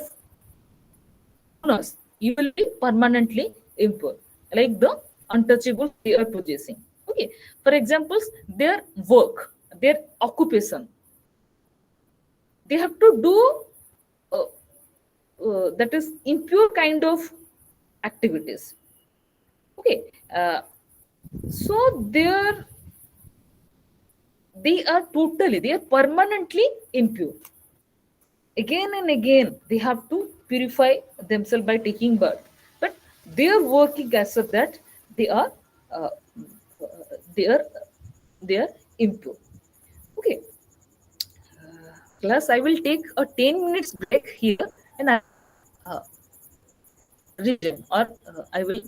Speaker 1: honors, you will be permanently impure, like the untouchables they are possessing. Okay, for examples, their work, their occupation, they have to do uh, that is impure kind of activities. Okay, so they are permanently impure. Again and again they have to purify themselves by taking birth, but they are working as so that they are uh, they are they are impure. Okay, plus I will take a 10 minutes break here, and I uh, resume, or I will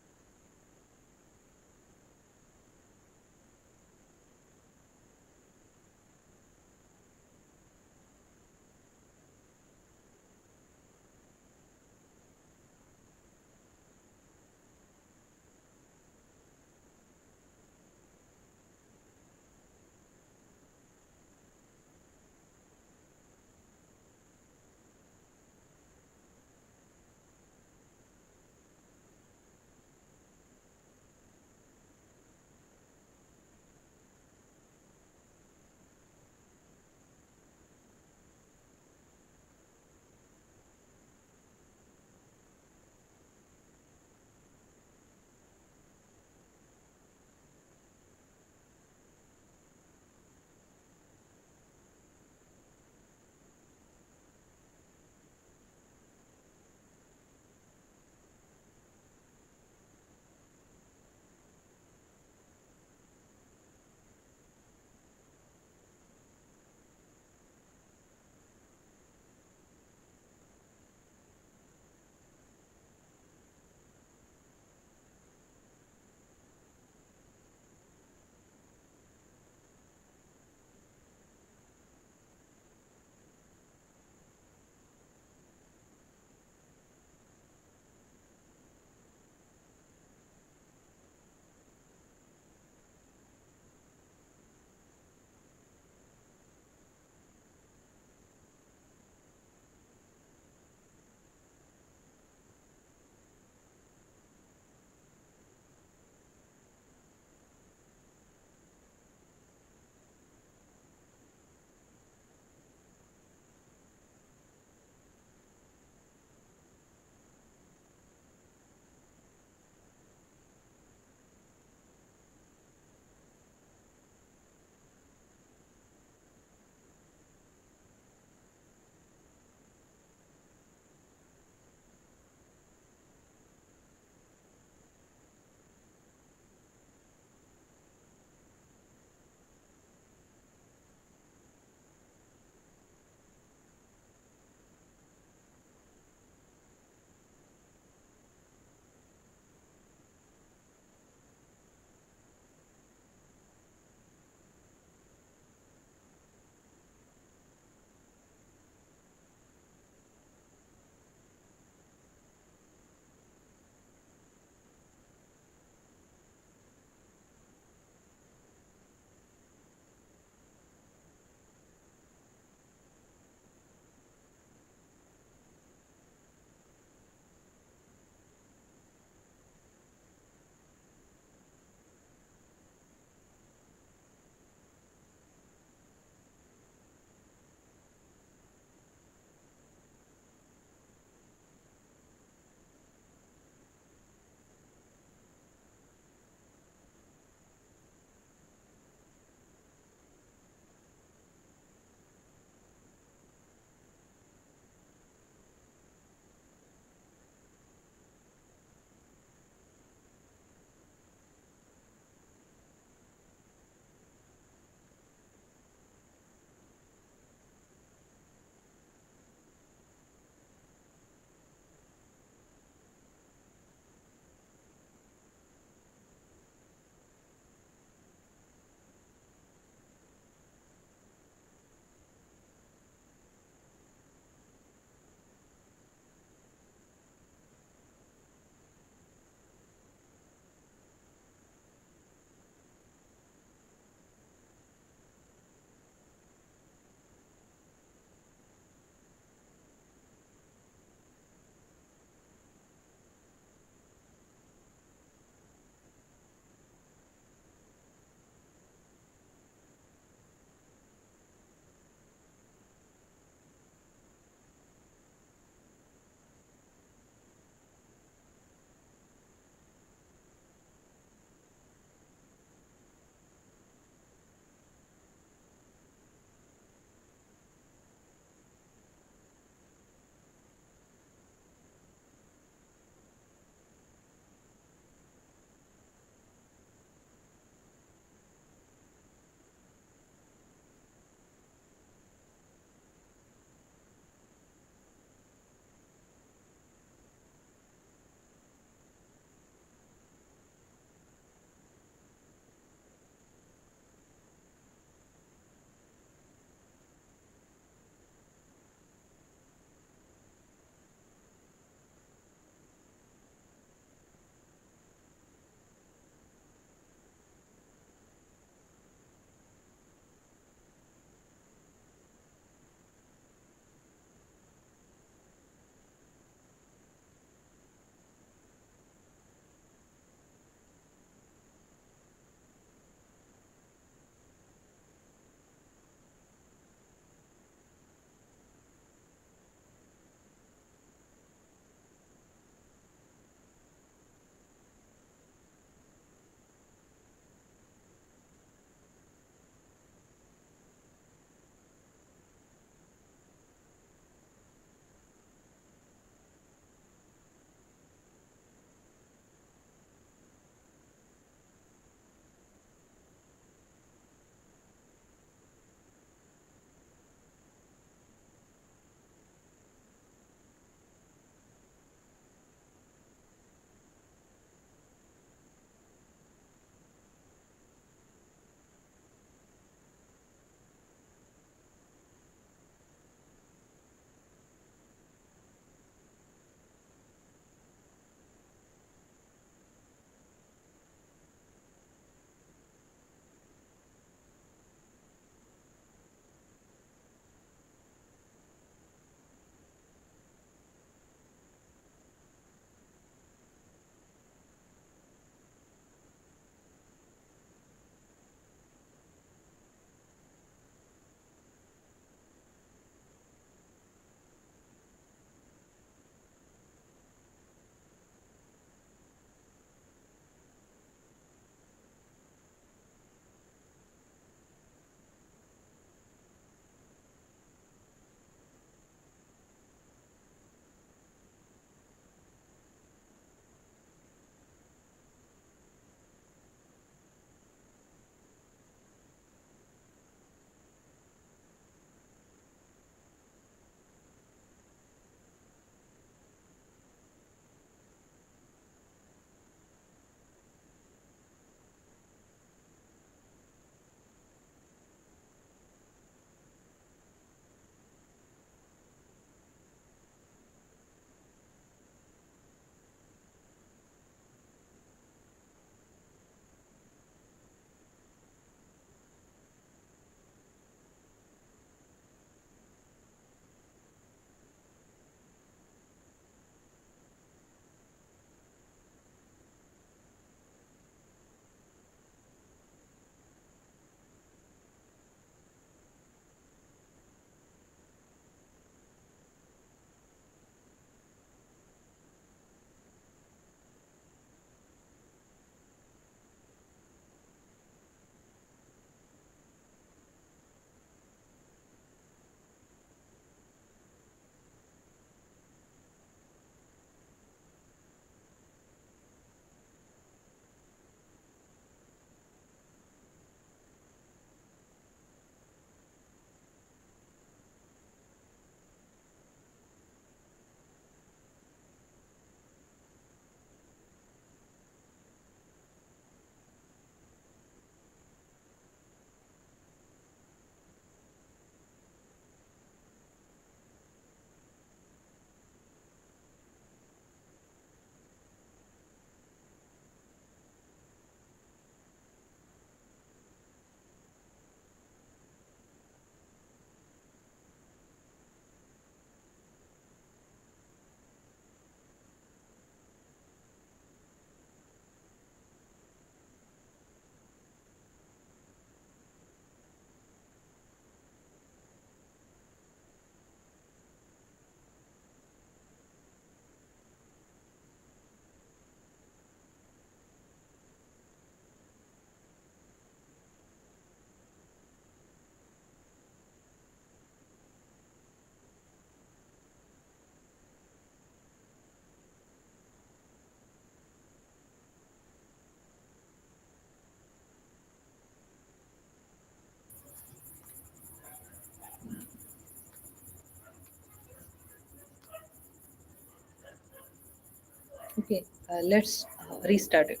Speaker 1: Okay, let's restart it.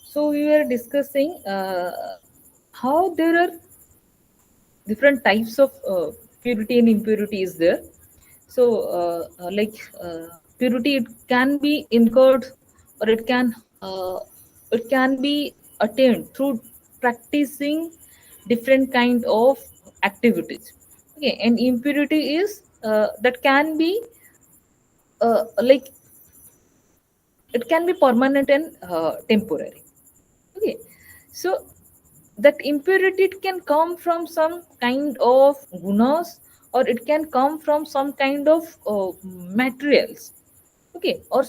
Speaker 1: So we were discussing how there are different types of purity and impurity is there. So purity, it can be incurred, or it can be attained through practicing different kind of activities. Okay, and impurity is that can be like it can be permanent and temporary. Okay, so that impurity, it can come from some kind of gunas, or it can come from some kind of materials. Okay, or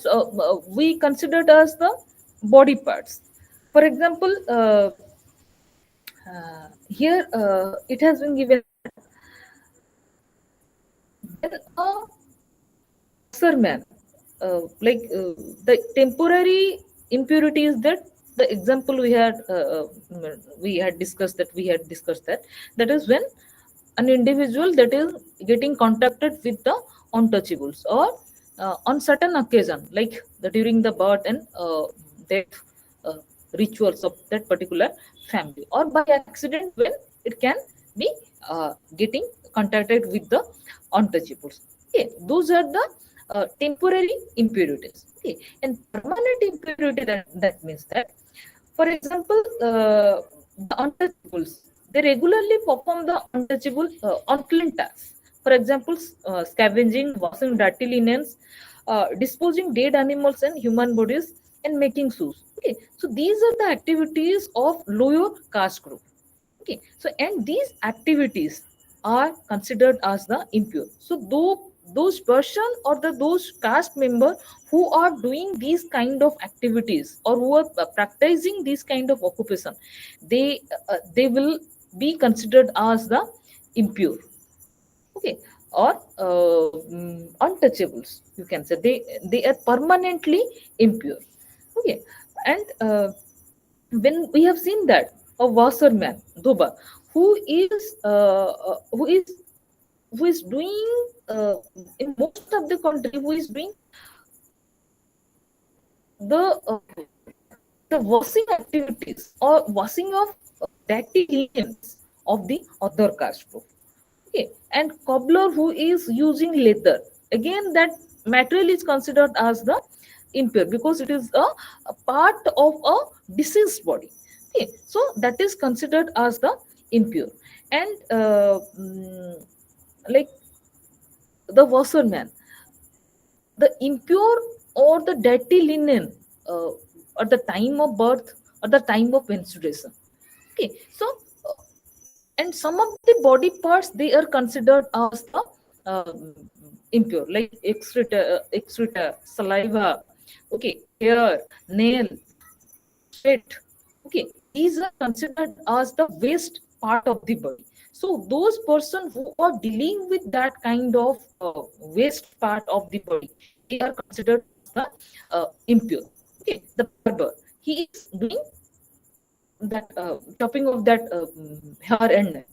Speaker 1: we considered as the body parts. For example, here it has been given that when a washer man, the temporary impurity is that, the example we had discussed that, that is when an individual that is getting contacted with the untouchables, or on certain occasion, like during the birth and death uh, rituals of that particular family, or by accident when it can be getting contacted with the untouchables. Okay, those are the temporary impurities. Okay, and permanent impurity, that means that, for example, the untouchables, they regularly perform the untouchable unclean tasks. For example, scavenging, washing dirty linens, disposing dead animals and human bodies, and making shoes. Okay, so these are the activities of lower caste group. Okay, so and these activities are considered as the impure. So though those person, or those caste member who are doing these kind of activities, or who are practicing this kind of occupation, they will be considered as the impure. Okay, or untouchables, you can say, they are permanently impure. Okay, and when we have seen that a washerman doba, who is uh, uh, who is who is doing in most of the country, who is doing the the washing activities, or washing of dirty linens of the other caste group. Okay, and cobbler who is using leather, again that material is considered as the impure, because it is a part of a deceased body. Okay, so that is considered as the impure. And like the washerman, the impure or the dirty linen uh, at the time of birth or the time of menstruation. Okay, so and some of the body parts, they are considered as the impure, like excreta, saliva, okay, hair, nail, sweat. Okay, these are considered as the waste part of the body. So those person who are dealing with that kind of waste part of the body, they are considered as the impure. Okay, the barber, he is doing that chopping of that hair and nail.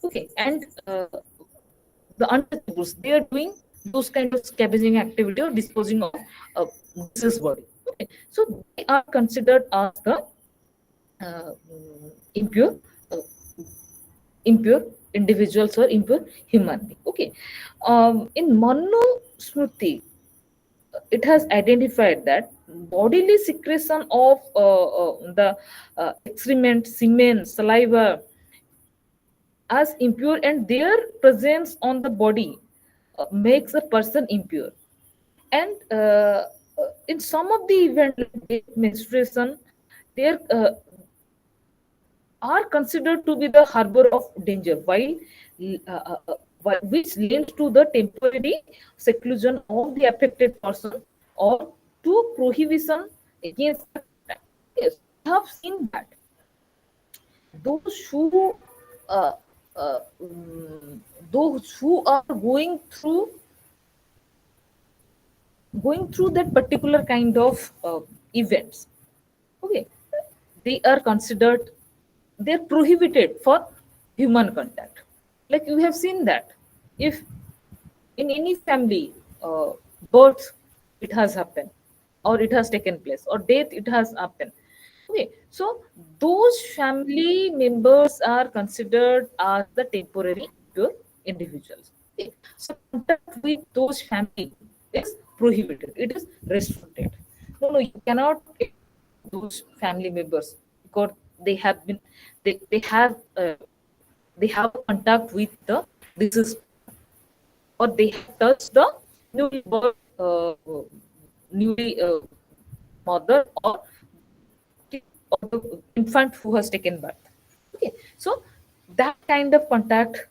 Speaker 1: Okay, and the untouchables, they are doing those kind of scavenging activity, or disposing of uh, deceased body. Okay, so they are considered as the impure, uh, impure individuals, or impure human being. Okay, in Manu Smriti, it has identified that bodily secretion of the excrement, semen, saliva as impure, and their presence on the body makes a person impure. And in some of the event, like death, menstruation, they are considered to be the harbor of danger, which leads to the temporary seclusion of the affected person, or to prohibition against the contact. Yes, we have seen that those who uh, those who are going through that particular kind of events. Okay, they are considered, they're prohibited for human contact. Like you have seen that if in any family, birth it has happened, or it has taken place, or death it has happened. Okay, so those family members are considered as the temporary pure individuals. Okay, so contact with those family is prohibited, it is restricted. No, no, you cannot interact with those family members because they have been, they have a contact with the deceased person, or they have touched the newly born, newly mother, or the kid, or the infant who has taken birth. Okay, so that kind of contact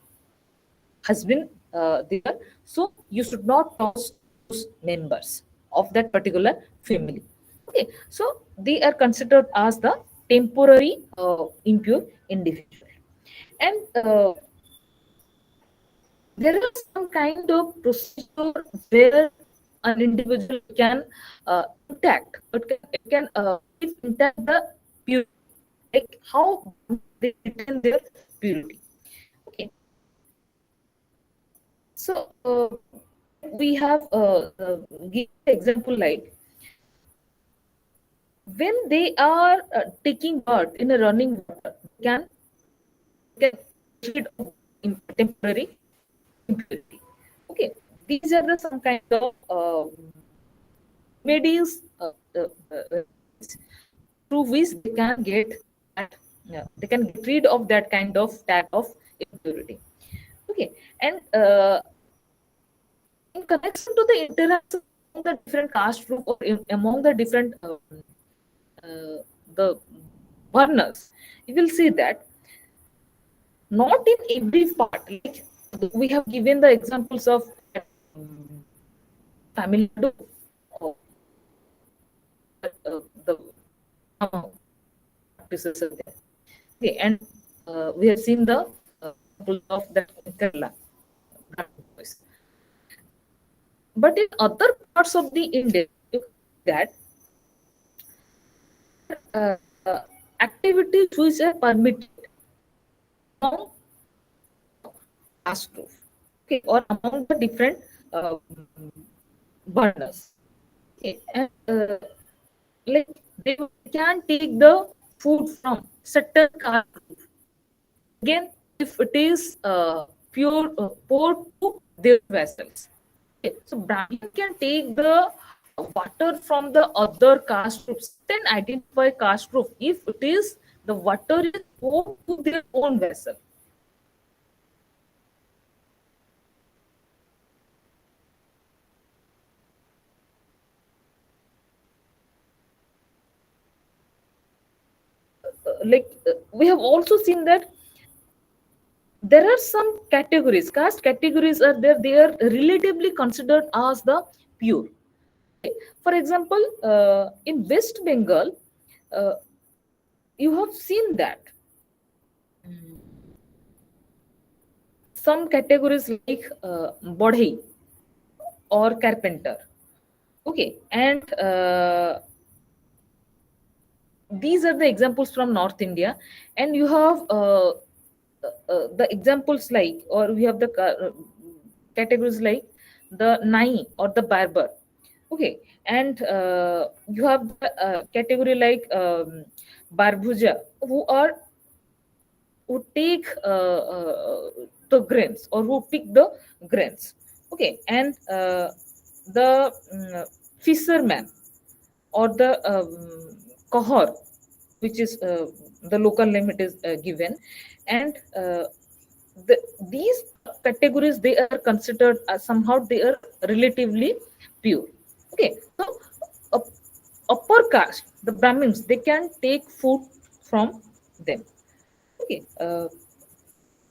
Speaker 1: has been there. So you should not touch those members of that particular family. Okay, so they are considered as the temporary impure individual. And there is some kind of procedure where an individual can keep intact the purity, like how they retain their purity. Okay, so we have given the example like when they are taking birth in a running water, they can get rid of temporary impurity. Okay, these are the some kind of remedies, through which they can get that, they can get rid of that kind of tag of impurity. Okay, and in connection to the interaction among the different caste group, or among the different the burners, you will see that not in every part, like we have given the examples of um, Tamil Nadu, or the practices are there. Okay, and we have seen the examples of that in Kerala, Brahmin boys. But in other parts of the India, you see that uh, uh, activities which are permitted among caste group, okay, or among the different uh, burners. Okay, and like they can take the food from certain caste group. Again, if it is pure poured to their vessels. Okay, so Brahmin can take the water from the other caste group, certain identified caste group, if it is the water is poured to their own vessel. We have also seen that there are some categories, caste categories are there, they are relatively considered as the pure. Okay, for example, in West Bengal, uh, you have seen that some categories like bodhi or carpenter. Okay, and these are the examples from North India. And you have the examples like, or we have the categories like the nai or the barber. Okay, and you have the category like barbhuja, who are, who take the grains, or who pick the grains. Okay, and the fisherman, or the kohor, which is the local name it is given. And these categories, they are considered as somehow they are relatively pure. Okay, so up, upper caste, the Brahmins, they can take food from them. Okay,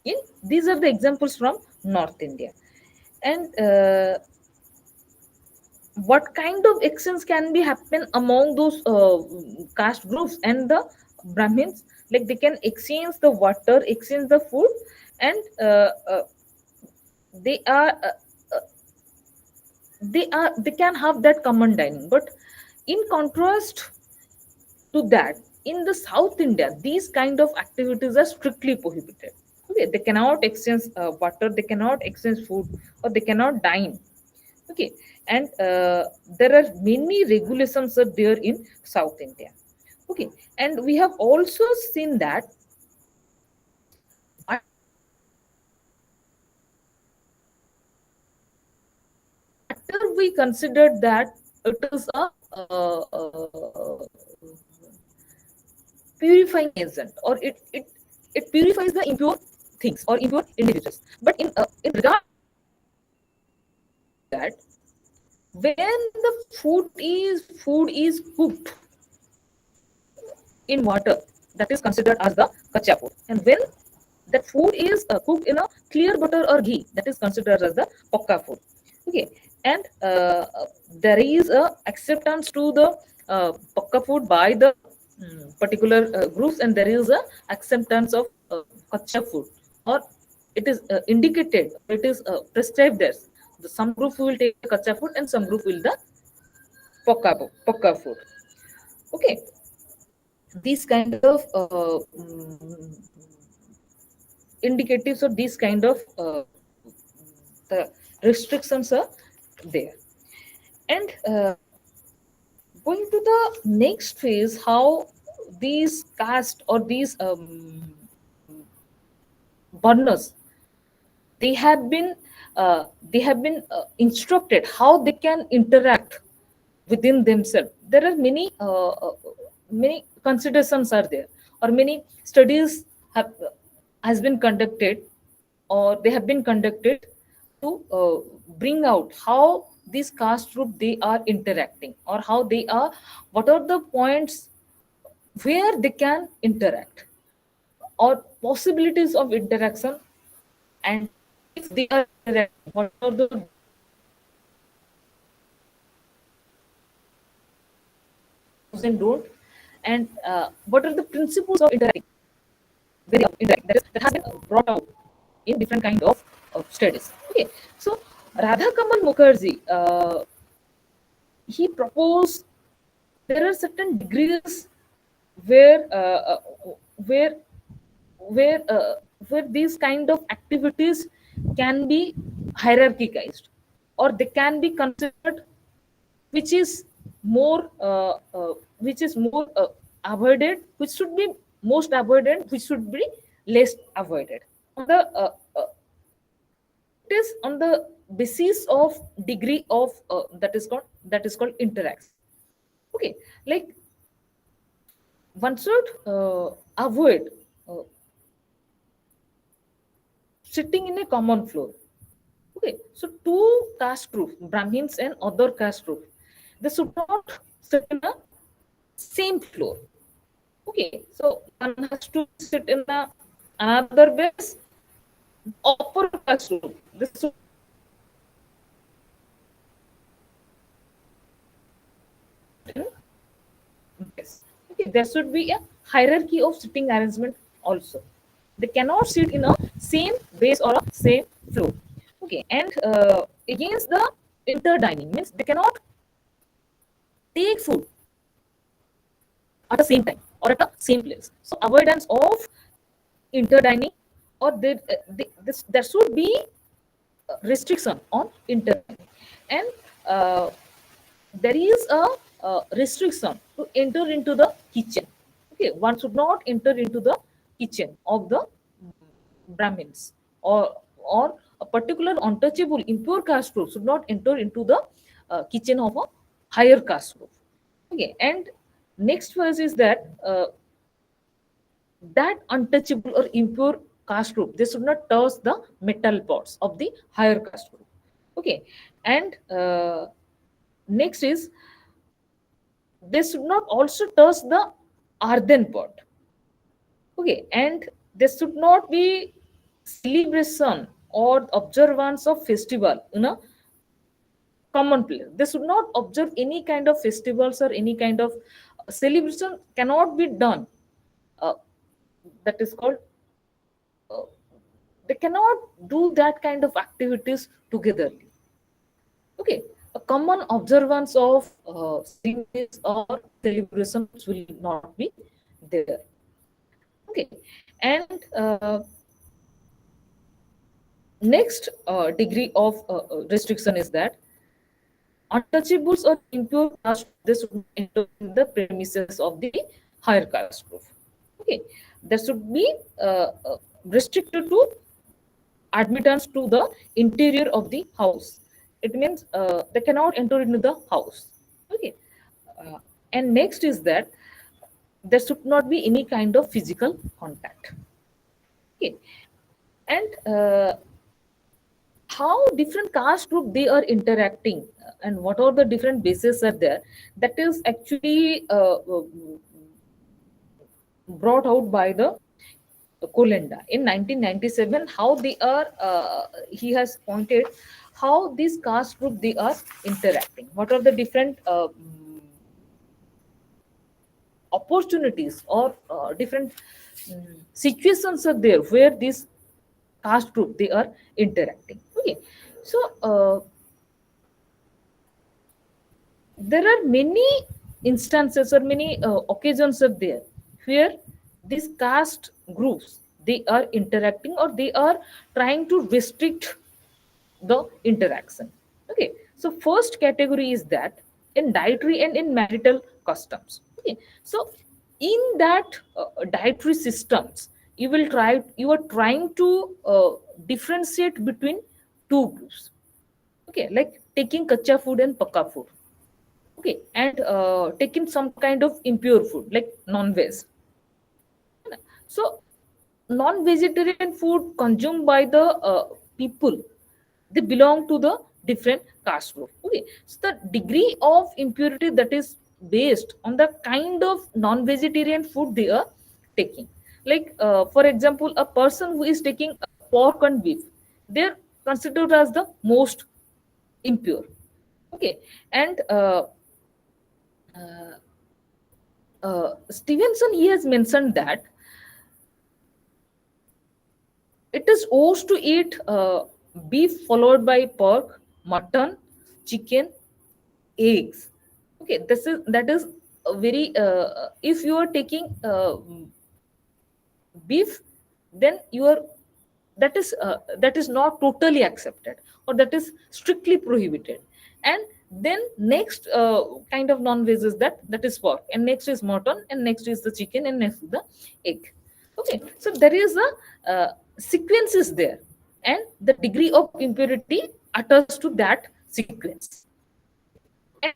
Speaker 1: in these are the examples from North India. And what kind of exchange can be happen among those caste groups and the Brahmins? Like they can exchange the water, exchange the food, and they are they can have that common dining. But in contrast to that, in the South India, these kind of activities are strictly prohibited. Okay, they cannot exchange water, they cannot exchange food, or they cannot dine Okay, and there are many regulations are there in South India. Okay, and we have also seen that matter we considered that it is a purifying agent, or it purifies the impure things or impure individuals. But in regard to that, when the food is cooked in water, that is considered as the kacha food, and when that food is cooked in a clear butter or ghee, that is considered as the pokka food. Okay, and there is a acceptance to the pokka food by the particular groups, and there is a acceptance of kacha food, or it is indicated, it is prescribed there. Some group will take the kacha food and some group will the pokka food. Okay, these kind of indicatives, or these kind of the restrictions are there. And going to the next phase, how these caste or these burners, they have been instructed how they can interact within themselves. There are many considerations are there, or many studies have has been conducted, or they have been conducted to bring out how these caste group they are interacting, or how they are, what are the points where they can interact, or possibilities of interaction, and if they are interacting, what are the do's and don'ts, and what are the principles of interacting, where they are interacting, that has been brought out in different kind of studies. Okay, so Radha Kamal Mukherjee, he proposed there are certain degrees where where where uh, where these kind of activities can be hierarchized, or they can be considered, which is more avoided, which should be most avoided, which should be less avoided. On the it is on the basis of degree of that is called interaction. Okay, like one should avoid uh, sitting in a common floor. Okay, so two caste groups, Brahmins and other caste group, they should not sit in a same floor. Okay, so one has to sit in a another base, upper caste group. This should sit in base. Okay, there should be a hierarchy of sitting arrangement also. They cannot sit in a same base or a same floor. Okay, and against the interdining means they cannot take food at the same time or at the same place. So avoidance of interdining, or there should be restriction on interdining, and uh, there is a restriction to enter into the kitchen. Okay, one should not enter into the kitchen of the Brahmins, or a particular untouchable impure caste group should not enter into the kitchen of a higher caste group. Okay, and next verse is that that untouchable or impure caste group, they should not touch the metal pots of the higher caste group. Okay, and next is they should not also touch the earthen pot. Okay, and there should not be celebration or observance of festival in a common place. They should not observe any kind of festivals, or any kind of celebration cannot be done. Uh, that is called uh, they cannot do that kind of activities together. Okay, a common observance of ceremonies or celebrations will not be there. Okay, and next degree of restriction is that untouchables or impure caste group, they should not enter in the premises of the higher caste group. Okay, there should be restricted to admittance to the interior of the house. It means they cannot enter into the house. Okay, uh, and next is that there should not be any kind of physical contact. Okay, and how different caste group they are interacting, and what are the different bases are there, that is actually brought out by the Kolenda in 1997. How they are, he has pointed how these caste group they are interacting. What are the different opportunities or different situations are there where these caste group they are interacting. Okay, so there are many instances or many occasions are there where these caste groups they are interacting or they are trying to restrict the interaction. Okay, so first category is that in dietary and in marital customs. Okay, so in that dietary systems, you are trying to differentiate between two groups. Okay, like taking kacha food and pakka food. Okay, and taking some kind of impure food like non-veg. So non-vegetarian food consumed by the people, they belong to the different caste group. Okay, so the degree of impurity that is based on the kind of non-vegetarian food they are taking. Like for example, a person who is taking pork and beef, they're considered as the most impure. Okay, and Stevenson he has mentioned that it is ours to eat beef followed by pork, mutton, chicken, eggs. Okay, that is a very if you are taking beef, then you are that is not totally accepted or that is strictly prohibited. And then next kind of non-veg is that is pork, and next is mutton, and next is the chicken, and next is the egg. Okay, so there is a sequence is there, and the degree of impurity attached to that sequence. And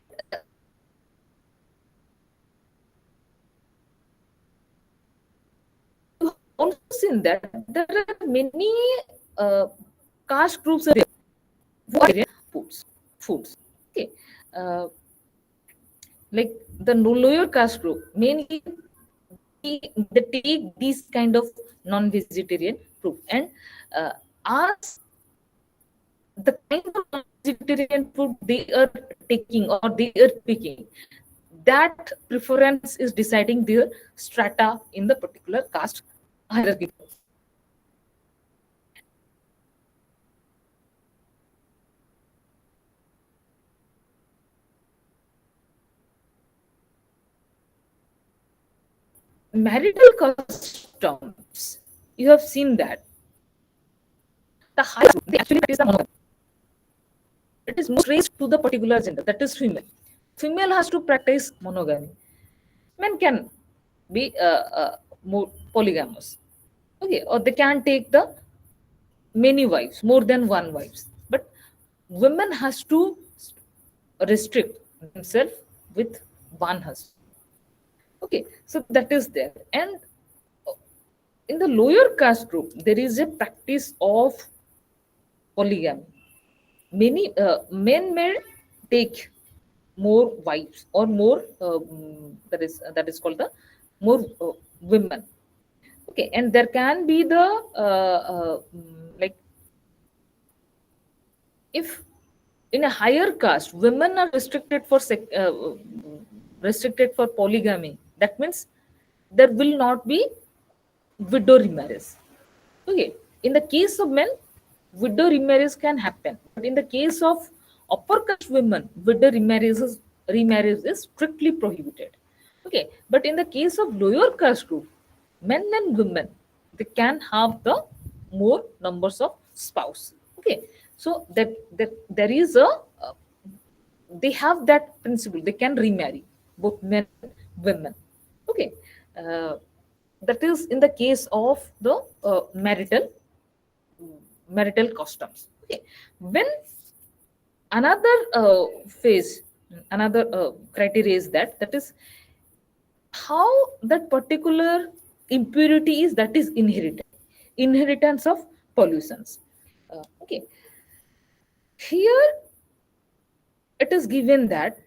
Speaker 1: you have also seen that there are many uh, caste groups are there who are vegetarian foods. Okay, uh, like the lower caste group mainly they take these kind of non-vegetarian food, and as the kind of non-vegetarian food they are taking or they are picking, that preference is deciding their strata in the particular caste hierarchy. Marital customs, you have seen that the high they actually practice the monogamy. It is most raised to the particular gender, that is female. Female has to practice monogamy. Men can be more polygamous. Okay, or they can take the many wives, more than one wives. But women has to restrict themselves with one husband. Okay, so that is there. And in the lower caste group, there is a practice of polygamy. Many men may take more wives or more that is called the more women. Okay, and there can be the like if in a higher caste women are restricted for polygamy, that means there will not be widow remarriage. Okay, in the case of men, widow remarriage can happen, but in the case of upper caste women, remarriage is strictly prohibited. Okay, but in the case of lower caste group, men and women they can have the more numbers of spouse. Okay, so that there is a they have that principle, they can remarry both men and women. Okay. uh, that is in the case of the marital customs. Okay. When another phase, another criteria is that is how that particular impurity is, that is inherited, inheritance of pollutions. Okay. Here it is given that,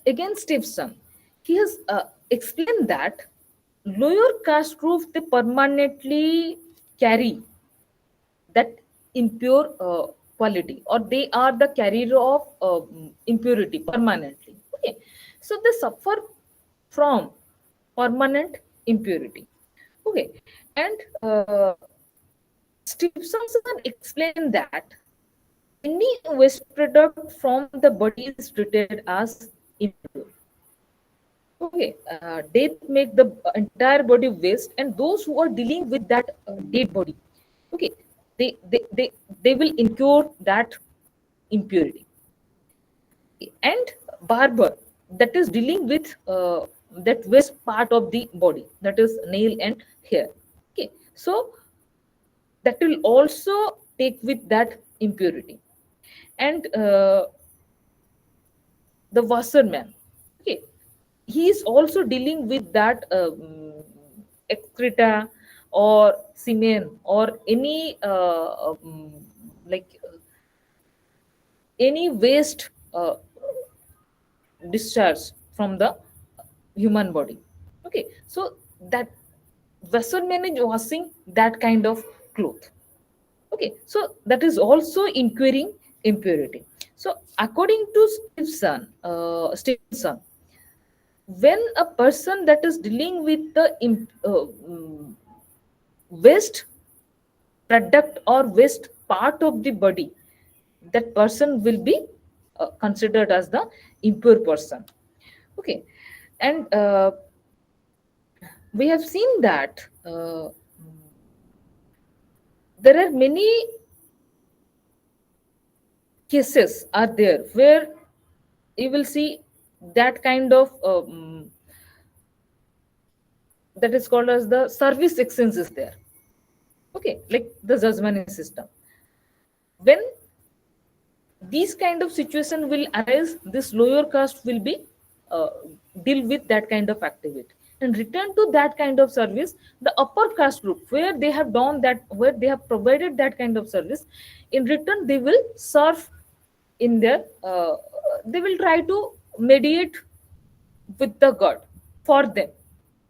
Speaker 1: again Stevenson, he has explained that lower caste group, they permanently carry that impure quality, or they are the carrier of impurity permanently. Okay. So they suffer from permanent impurity. Okay. And Stevenson explained that any waste product from the body is treated as impure. Okay. Death make the entire body waste, and those who are dealing with that dead body, okay, they will incur that impurity. And barber, that is dealing with that waste part of the body, that is nail and hair. Okay. So that will also take with that impurity. And the washerman, okay, he is also dealing with that excreta or semen or any like any waste discharge from the human body. Okay. So that washerman is washing that kind of cloth. Okay. So that is also incurring impurity. So according to Stevenson, when a person that is dealing with the waste product or waste part of the body, that person will be considered as the impure person. Okay. And we have seen that there are many cases are there where you will see that kind of that is called as the service exchange is there. Okay. Like the Jajmani system, when these kind of situation will arise, this lower caste will be uh, deal with that kind of activity and return to that kind of service. The upper caste group, where they have done that, where they have provided that kind of service, in return they will serve in their they will try to mediate with the god for them.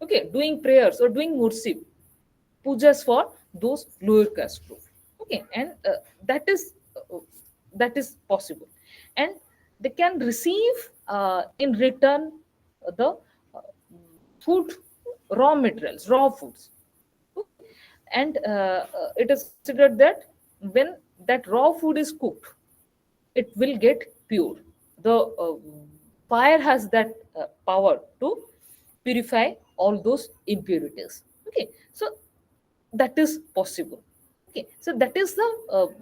Speaker 1: Okay. Doing prayers or doing worship, pujas for those lower caste group. Okay. And that is possible. And they can receive in return the uh, food, raw materials, raw foods. Okay. And it is considered that when that raw food is cooked, it will get pure. The fire has that power to purify all those impurities. Okay. So that is possible. Okay. So that is the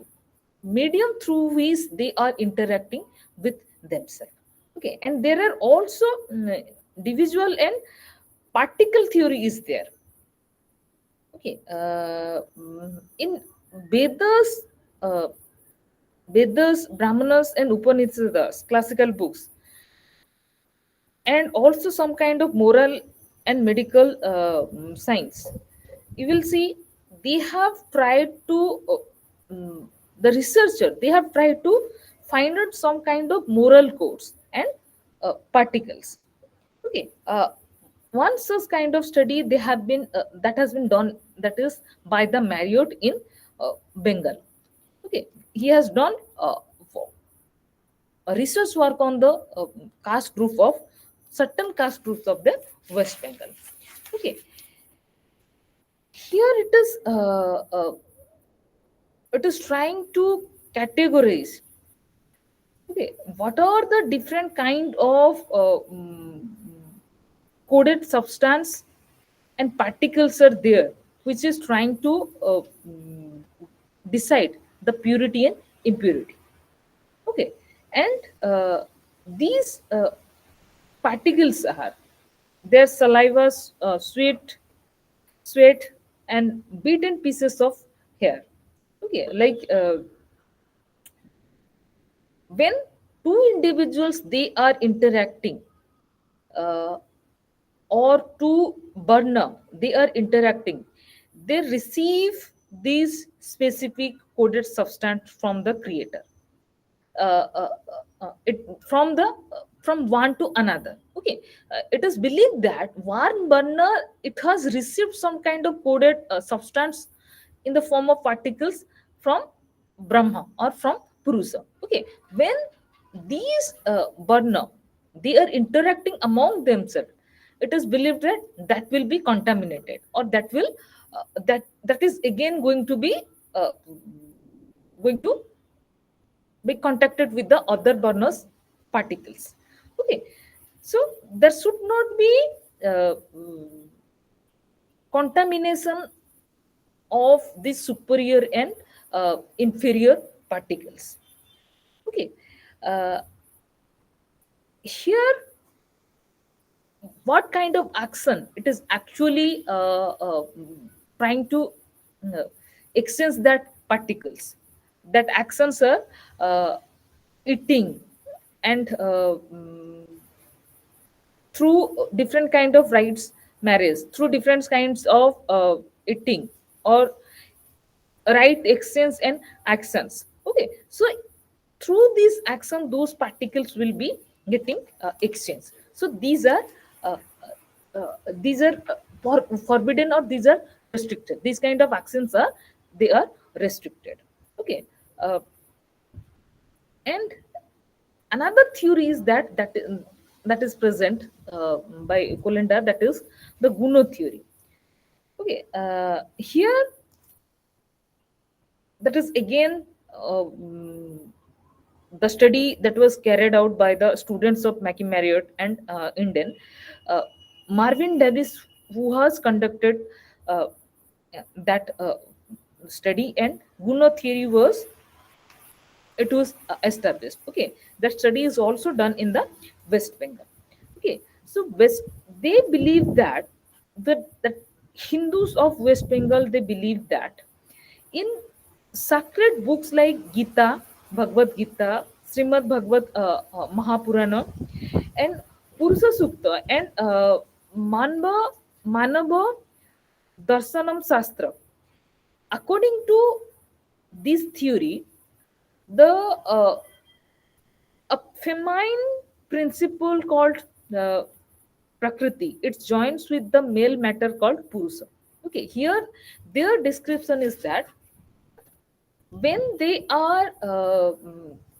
Speaker 1: medium through which they are interacting with themselves. Okay. And there are also individual and particle theory is there. Okay. In Vedas, uh, Vedas, Brahmanas, and Upanishads, classical books, and also some kind of moral and medical science, you will see they have tried to, the researcher, they have tried to find out some kind of moral codes and particles. Okay. One such kind of study they have been that has been done, that is by the Marriott in Bengal. Okay. He has done a research work on the caste group of certain caste groups of the West Bengal. Okay. Here it is trying to categorize. Okay. What are the different kind of coded substance and particles are there, which is trying to decide the purity and impurity. Okay. And these particles are their saliva, sweat, and beaten pieces of hair. Okay, like when two individuals they are interacting, uh, or two burner they are interacting, they receive these specific coded substance from the creator, it from one to another. Okay, it is believed that one burner it has received some kind of coded substance in the form of particles from Brahma or from Purusa. Okay, when these burner they are interacting among themselves, it is believed that that will be contaminated, or that will that is again uh, going to be contacted with the other burners particles. Okay, so there should not be contamination of the superior and inferior particles. Okay, uh, here what kind of action it is actually trying to uh, exchange that particles, that actions are eating, and through different kind of rights marriage, through different kinds of eating, or right exchange and actions. Okay, so through these actions those particles will be getting exchanged. So uh, these are forbidden, or these are restricted. These kind of actions are they are restricted. Okay, uh, and another theory is that is present by Kolendar, that is the Guno theory. Okay, here that is again the study that was carried out by the students of Mackie Marriott and Indian Marvin Davis, who has conducted uh, that study, and Guno theory was it was established. Okay, that study is also done in the West Bengal. Okay, so West they believe that that Hindus of West Bengal they believe that in sacred books like Gita, Bhagavad Gita, Srimad Bhagavad Mahapurana, and Purusha Sukta, and Manava Darshanam Shastra. According to this theory, the a feminine principle called Prakriti, it joins with the male matter called Purusa. Okay, here their description is that when they are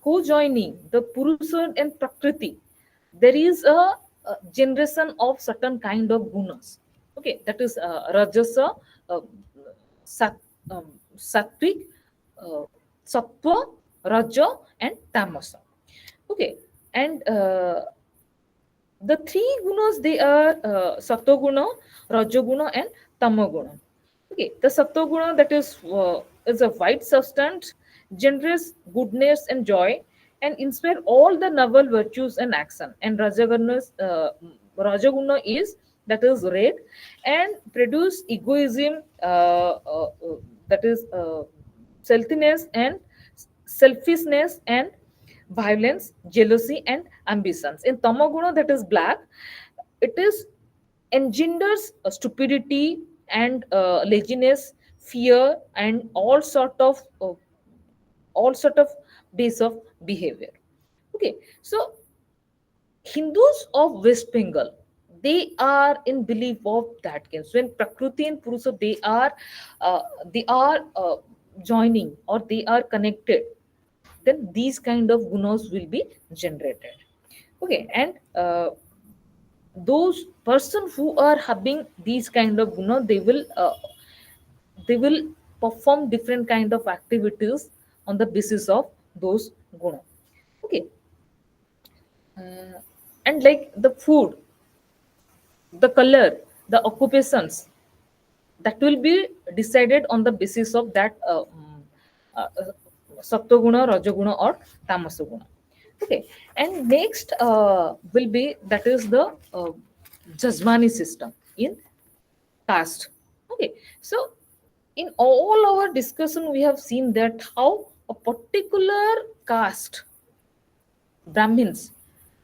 Speaker 1: co-joining the Purusa and Prakriti, there is a generation of certain kind of gunas. Okay, that is Rajasa, uh, sat, Sattvic, uh, Sattva, Raja, and Tamasa. Okay, and the three gunas they are sattoguna, rajoguna, and tamoguna. Okay, the sattoguna that is a white substance, generous goodness and joy, and inspire all the noble virtues and action. And rajoguna is that is red, and produce egoism, that is selfishness and selfishness and violence, jealousy, and ambitions. In tamoguna, that is black, it is engenders stupidity and laziness, fear, and all sort of days of behavior. Okay, so Hindus of West Bengal, they are in belief of that case. When Prakriti and Purusa they are joining, or they are connected, then these kind of gunas will be generated. Okay, and those person who are having these kind of guna, they will perform different kind of activities on the basis of those guna. Okay, and like the food, the color, the occupations, that will be decided on the basis of that uh, sattva guna, rajaguna, or tamasa guna. Okay, and next will be that is the Jasmani system in caste. Okay, so in all our discussion, we have seen that how a particular caste, Brahmins,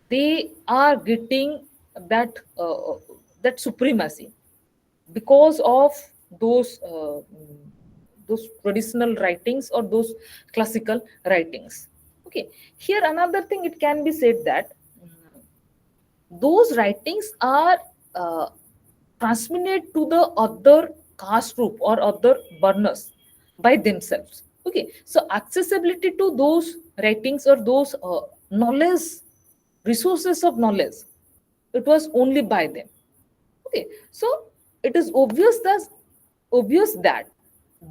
Speaker 1: they are getting that that supremacy because of those those traditional writings or those classical writings. Okay, here another thing it can be said that those writings are uh, transmitted to the other caste group or other burners by themselves. Okay, so accessibility to those writings or those knowledge, resources of knowledge, it was only by them. Okay, so it is obvious that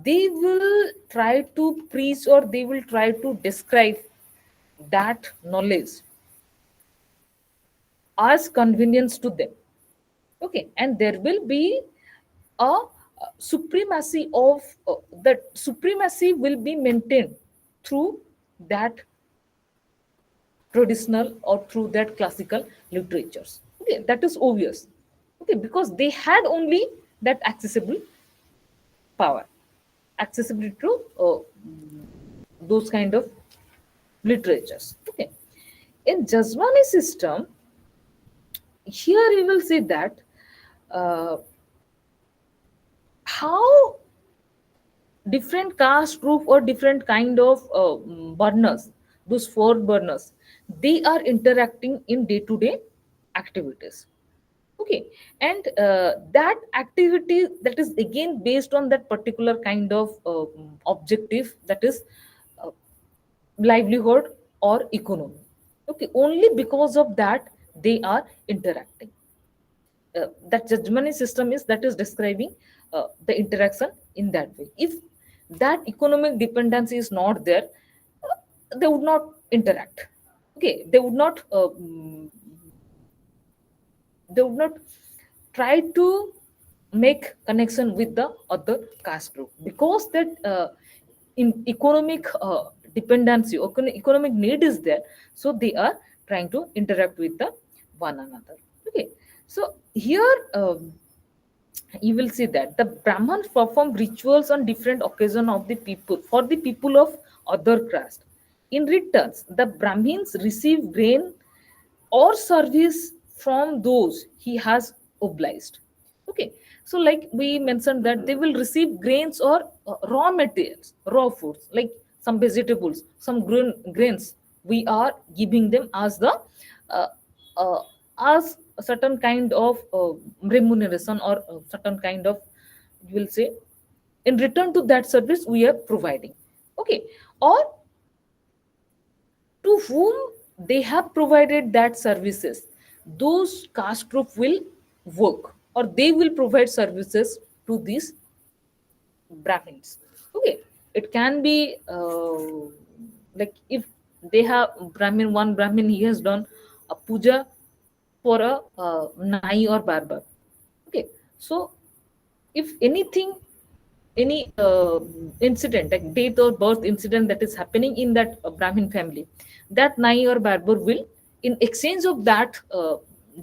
Speaker 1: they will try to preach or they will try to describe that knowledge as convenience to them. Okay, and there will be a supremacy of that supremacy will be maintained through that traditional or through that classical literatures. Okay, that is obvious. Okay, because they had only that accessible power, accessibility to those kind of literatures. Okay, in Jasmani system, here you will see that uh, how different caste group or different kind of burners, those four burners, they are interacting in day to day activities. Okay, and that activity that is again based on that particular kind of objective, that is uh, livelihood or economy. Okay, only because of that they are interacting. That judgment system is that is describing the interaction in that way. If that economic dependency is not there, they would not interact. Okay, they would not try to make connection with the other caste group because that in economic dependency or economic need is there, so they are trying to interact with the one another. Okay, so here you will see that the Brahmins perform rituals on different occasions of the people for the people of other caste. In returns, the Brahmins receive grain or service from those he has obliged. Okay, so like we mentioned that they will receive grains or raw materials, raw foods like some vegetables, some grains. We are giving them as the uh, uh, as a certain kind of remuneration or a certain kind of, you will say, in return to that service we are providing. Okay, or to whom they have provided that services, those caste group will work or they will provide services to these Brahmins. Okay, it can be like if they have Brahmin, one Brahmin he has done a puja for a nai or barber. Okay, so if anything, any incident like death or birth incident that is happening in that Brahmin family, that nai or barber will, in exchange of that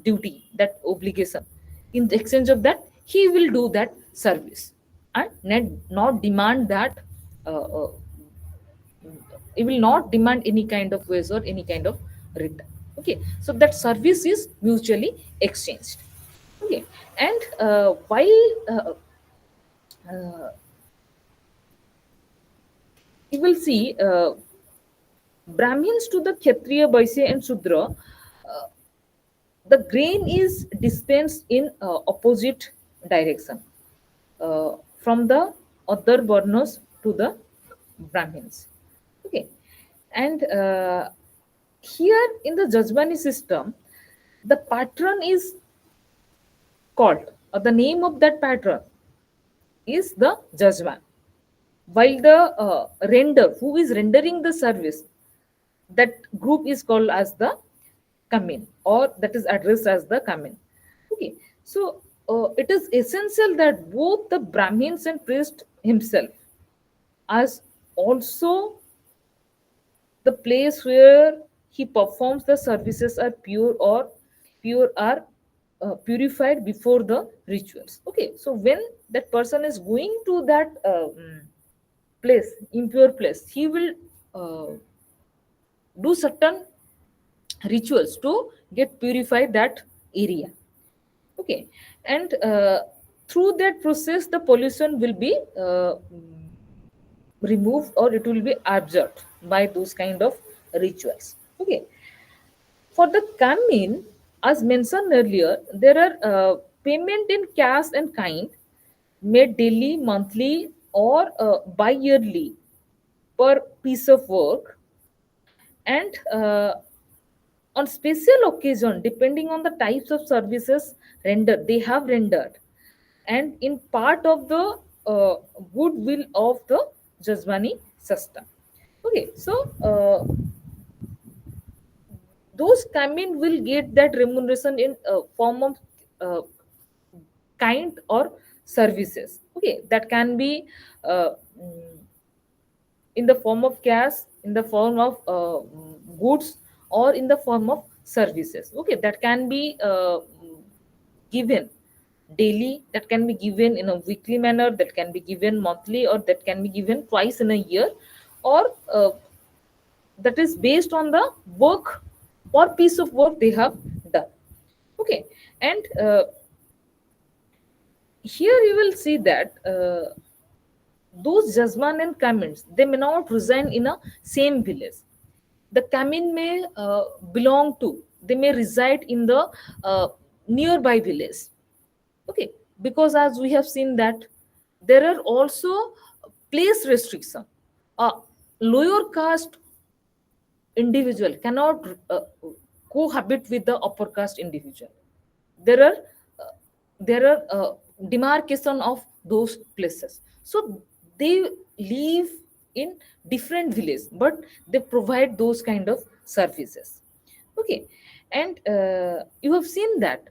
Speaker 1: duty, that obligation, in exchange of that he will do that service and not demand that he will not demand any kind of ways or any kind of return. Okay, so that service is mutually exchanged. Okay, and while uh, you will see Brahmins to the Kshatriya, Vaishya, and Shudra, the grain is dispensed in opposite direction from the other Varnas to the Brahmins. Okay, and here in the Jajmani system, the patron is called, or the name of that patron is the Jajman, while the who is rendering the service, that group is called as the Kamin, or that is addressed as the Kamin. Okay, so it is essential that both the Brahmins and priest himself as also the place where he performs the services are purified before the rituals. Okay, so when that person is going to that place, impure place, he will uh, do certain rituals to get purify that area. Okay, and through that process the pollution will be removed, or it will be absorbed by those kind of rituals. Okay, for the kamin, as mentioned earlier, there are payment in cash and kind, made daily, monthly, or bi-yearly per piece of work. And on special occasion, depending on the types of services rendered, they have rendered, and in part of the uh, goodwill of the Jazmani system. Okay, so those coming will get that remuneration in form of uh, kind or services. Okay, that can be uh, mm, in the form of cash, in the form of goods, or in the form of services. Okay, that can be given daily, that can be given in a weekly manner, that can be given monthly, or that can be given twice in a year, or that is based on the work or piece of work they have done. Okay, and here you will see that those Jasman and Kamins, they may not reside in a same village. The Kamin may belong to, they may reside in the nearby village. Okay, because as we have seen that there are also place restriction. A lower caste individual cannot cohabit with the upper caste individual. There are uh, there are demarcation of those places, so they live in different villages, but they provide those kind of services. Okay, and you have seen that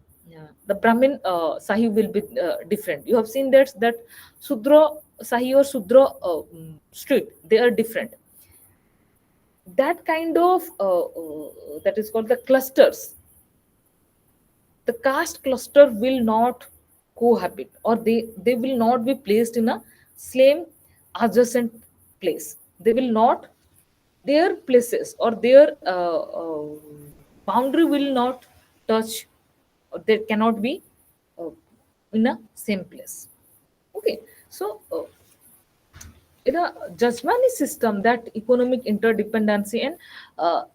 Speaker 1: the Brahmin sahi will be different. You have seen that Sudra sahi or Sudra street, they are different. That kind of that is called the clusters. The caste cluster will not cohabit, or they will not be placed in a same adjacent place. They will not, their places or their boundary will not touch, or they cannot be uh, in a same place. Okay, so in a Jajmani system, that economic interdependency and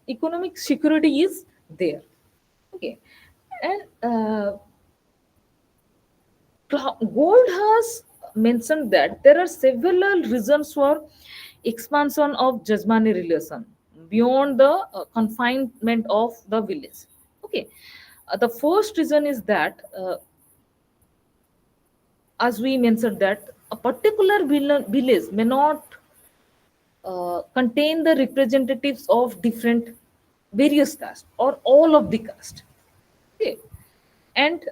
Speaker 1: economic security is there. Okay, and Gold has mentioned that there are several reasons for expansion of Jajmani relation beyond the confinement of the village. Okay, the first reason is that, as we mentioned, that a particular village may not contain the representatives of different various caste or all of the caste. Okay, and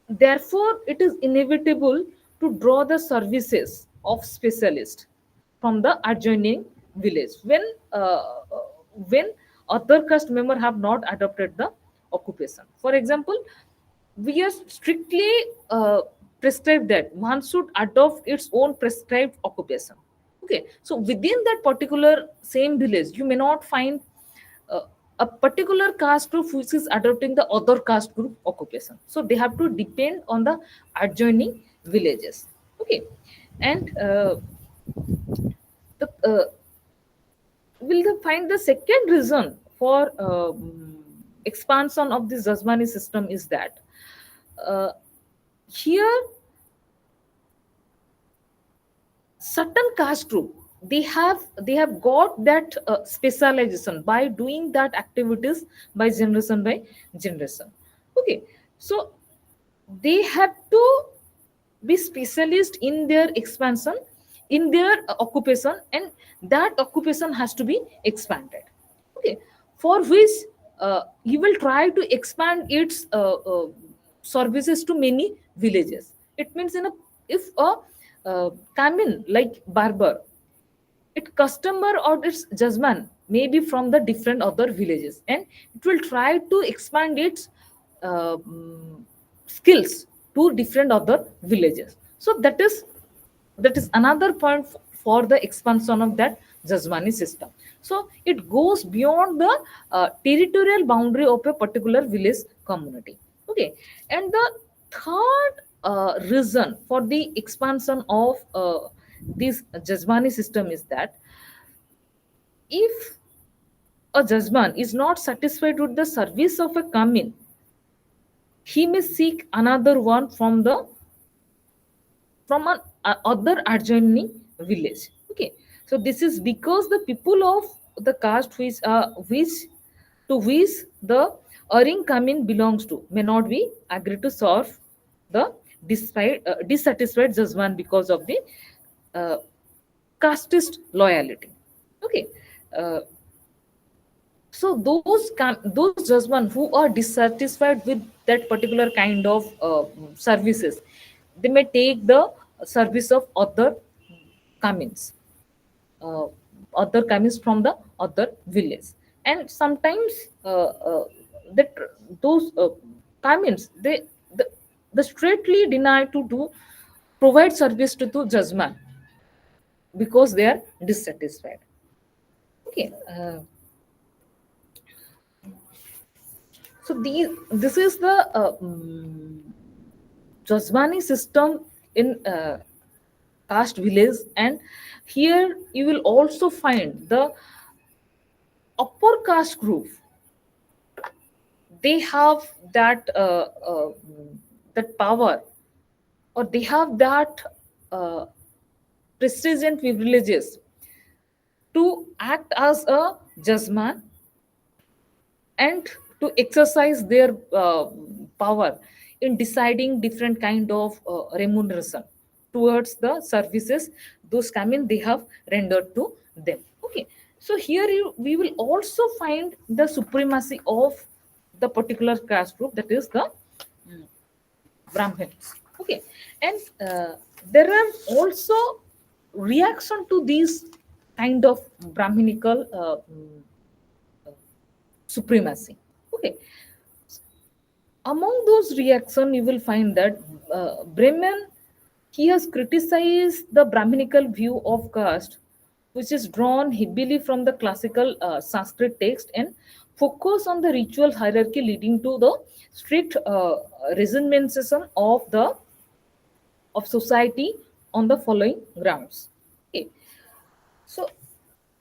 Speaker 1: therefore, it is inevitable to draw the services of specialists from the adjoining village when other caste member have not adopted the occupation. For example, we are strictly prescribed that one should adopt its own prescribed occupation. Okay, so within that particular same village, you may not find uh, a particular caste group which is adopting the other caste group occupation. So they have to depend on the adjoining villages. Okay, and we'll find the second reason for expansion of this Zasmani system is that uh, here certain caste group, they have got that specialization by doing that activities by generation. Okay, so they have to be specialist in their expansion, in their occupation, and that occupation has to be expanded. Okay, for which he will try to expand its services to many villages. It means in a, if a kamin like barber, it customer or its judgment maybe from the different other villages, and it will try to expand its skills to different other villages. So that is another point for the expansion of that Jajmani system. So it goes beyond the territorial boundary of a particular village community. Okay, and the third reason for the expansion of this Jajmani system is that if a Jajman is not satisfied with the service of a Kamin, he may seek another one from an other adjoining village. Okay, so this is because the people of the caste which the erring Kamin belongs to may not be agreed to serve the dissatisfied Jajman because of the uh, casteist loyalty. Okay, uh, so those judgment who are dissatisfied with that particular kind of services, they may take the service of uh, other comings from the other village. And sometimes that those comings, the, the straightly deny to do provide service to judgment because they are dissatisfied. Okay, so this is the Jazmani system in caste village, and here you will also find the upper caste group. They have that power, or they have that uh, prestige and privileges to act as a judgment and to exercise their power in deciding different kind of remuneration towards the services those camin they have rendered to them. Okay, so here we will also find the supremacy of the particular caste group, that is the Brahmins. Okay, and there are also reaction to these kind of Brahminical supremacy. Okay, among those reaction you will find that Bremen, he has criticized the Brahminical view of caste, which is drawn heavily from the classical Sanskrit text and focus on the ritual hierarchy leading to the strict regimentation of society on the following grounds. Okay, so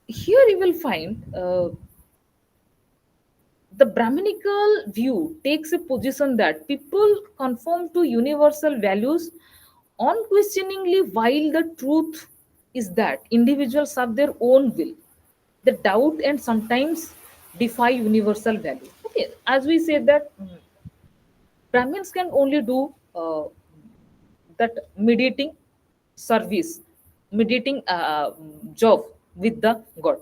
Speaker 1: here you will find the Brahminical view takes a position that people conform to universal values unquestioningly, while the truth is that individuals have their own will. They doubt and sometimes defy universal value. Okay, as we said that Brahmins can only do that mediating service, mediating job with the God.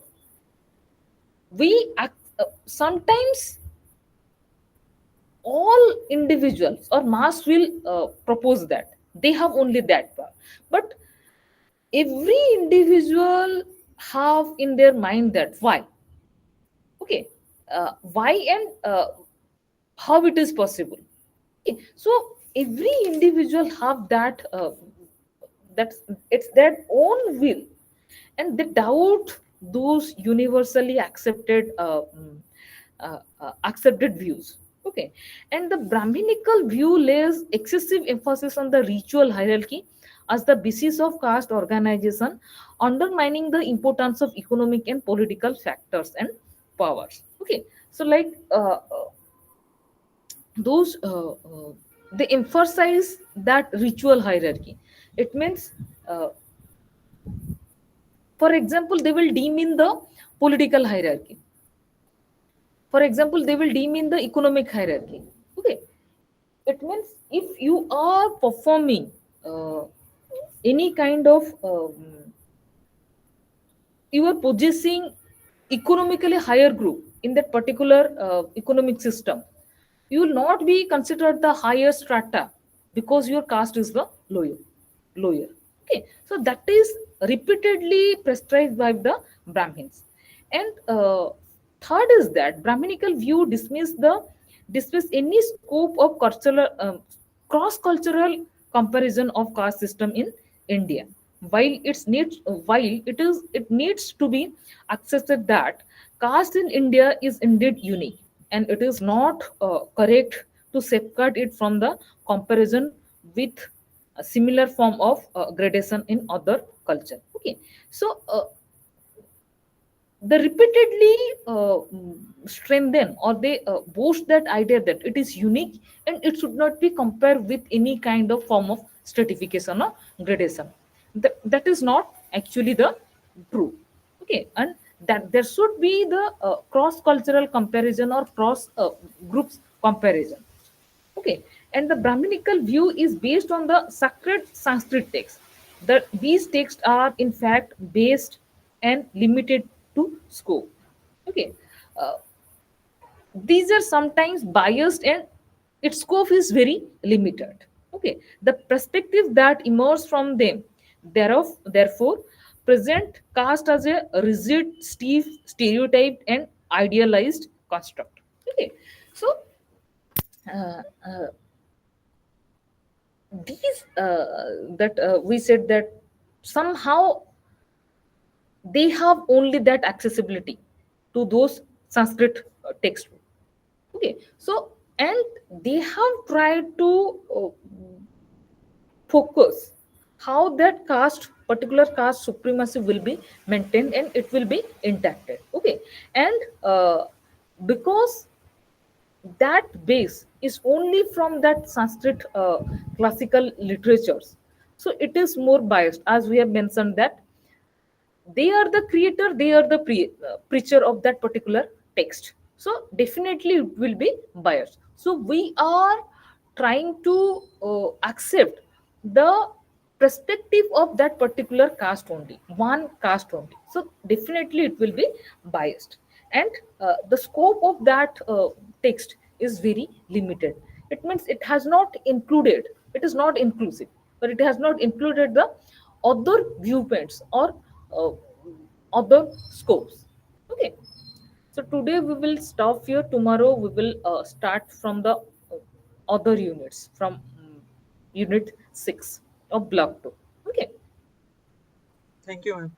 Speaker 1: Sometimes all individuals or mass will propose that they have only that power, but every individual have in their mind that why. Okay, why and how it is possible. Okay, so every individual have that it's their own will, and they doubt those universally accepted views. Okay, and the Brahminical view lays excessive emphasis on the ritual hierarchy as the basis of caste organization, undermining the importance of economic and political factors and powers. Okay, so like those they emphasize that ritual hierarchy. It means uh, for example, they will deem in the political hierarchy. For example, they will deem in the economic hierarchy. Okay, it means if you are performing any kind of you are possessing economically higher group in that particular economic system, you will not be considered the higher strata because your caste is the lower. Okay, so that is repeatedly prescribed by the Brahmins. And third is that Brahminical view dismiss any scope of cultural cross cultural comparison of caste system in India. While it needs to be accepted that caste in India is indeed unique, and it is not correct to safeguard it from the comparison with a similar form of gradation in other culture. Okay, so they repeatedly strengthen, or they boast that idea that it is unique and it should not be compared with any kind of form of stratification or gradation. That is not actually the true. Okay, and that there should be the cross cultural comparison or cross groups comparison. Okay, and the Brahminical view is based on the sacred Sanskrit texts. These texts are in fact based and limited to scope. Okay, uh, these are sometimes biased and its scope is very limited. Okay, the perspective that emerge from them therefore present caste as a rigid, stiff, stereotyped, and idealized construct. Okay, so uh, uh, these that we said that somehow they have only that accessibility to those Sanskrit textbooks. Okay, so and they have tried to focus how that caste particular caste supremacy will be maintained and it will be intact. Okay, and because that base is only from that Sanskrit classical literatures, so it is more biased, as we have mentioned that they are the creator, they are the preacher of that particular text, so definitely it will be biased. So we are trying to accept the perspective of that particular caste only, one caste only, so definitely it will be biased. And the scope of that text is very limited. It means it has not included, it is not inclusive, but it has not included the other viewpoints or uh, other scopes. Okay, so today we will stop here. Tomorrow we will start from the other units from unit 6 of block 2. Okay.
Speaker 2: Thank you, ma'am.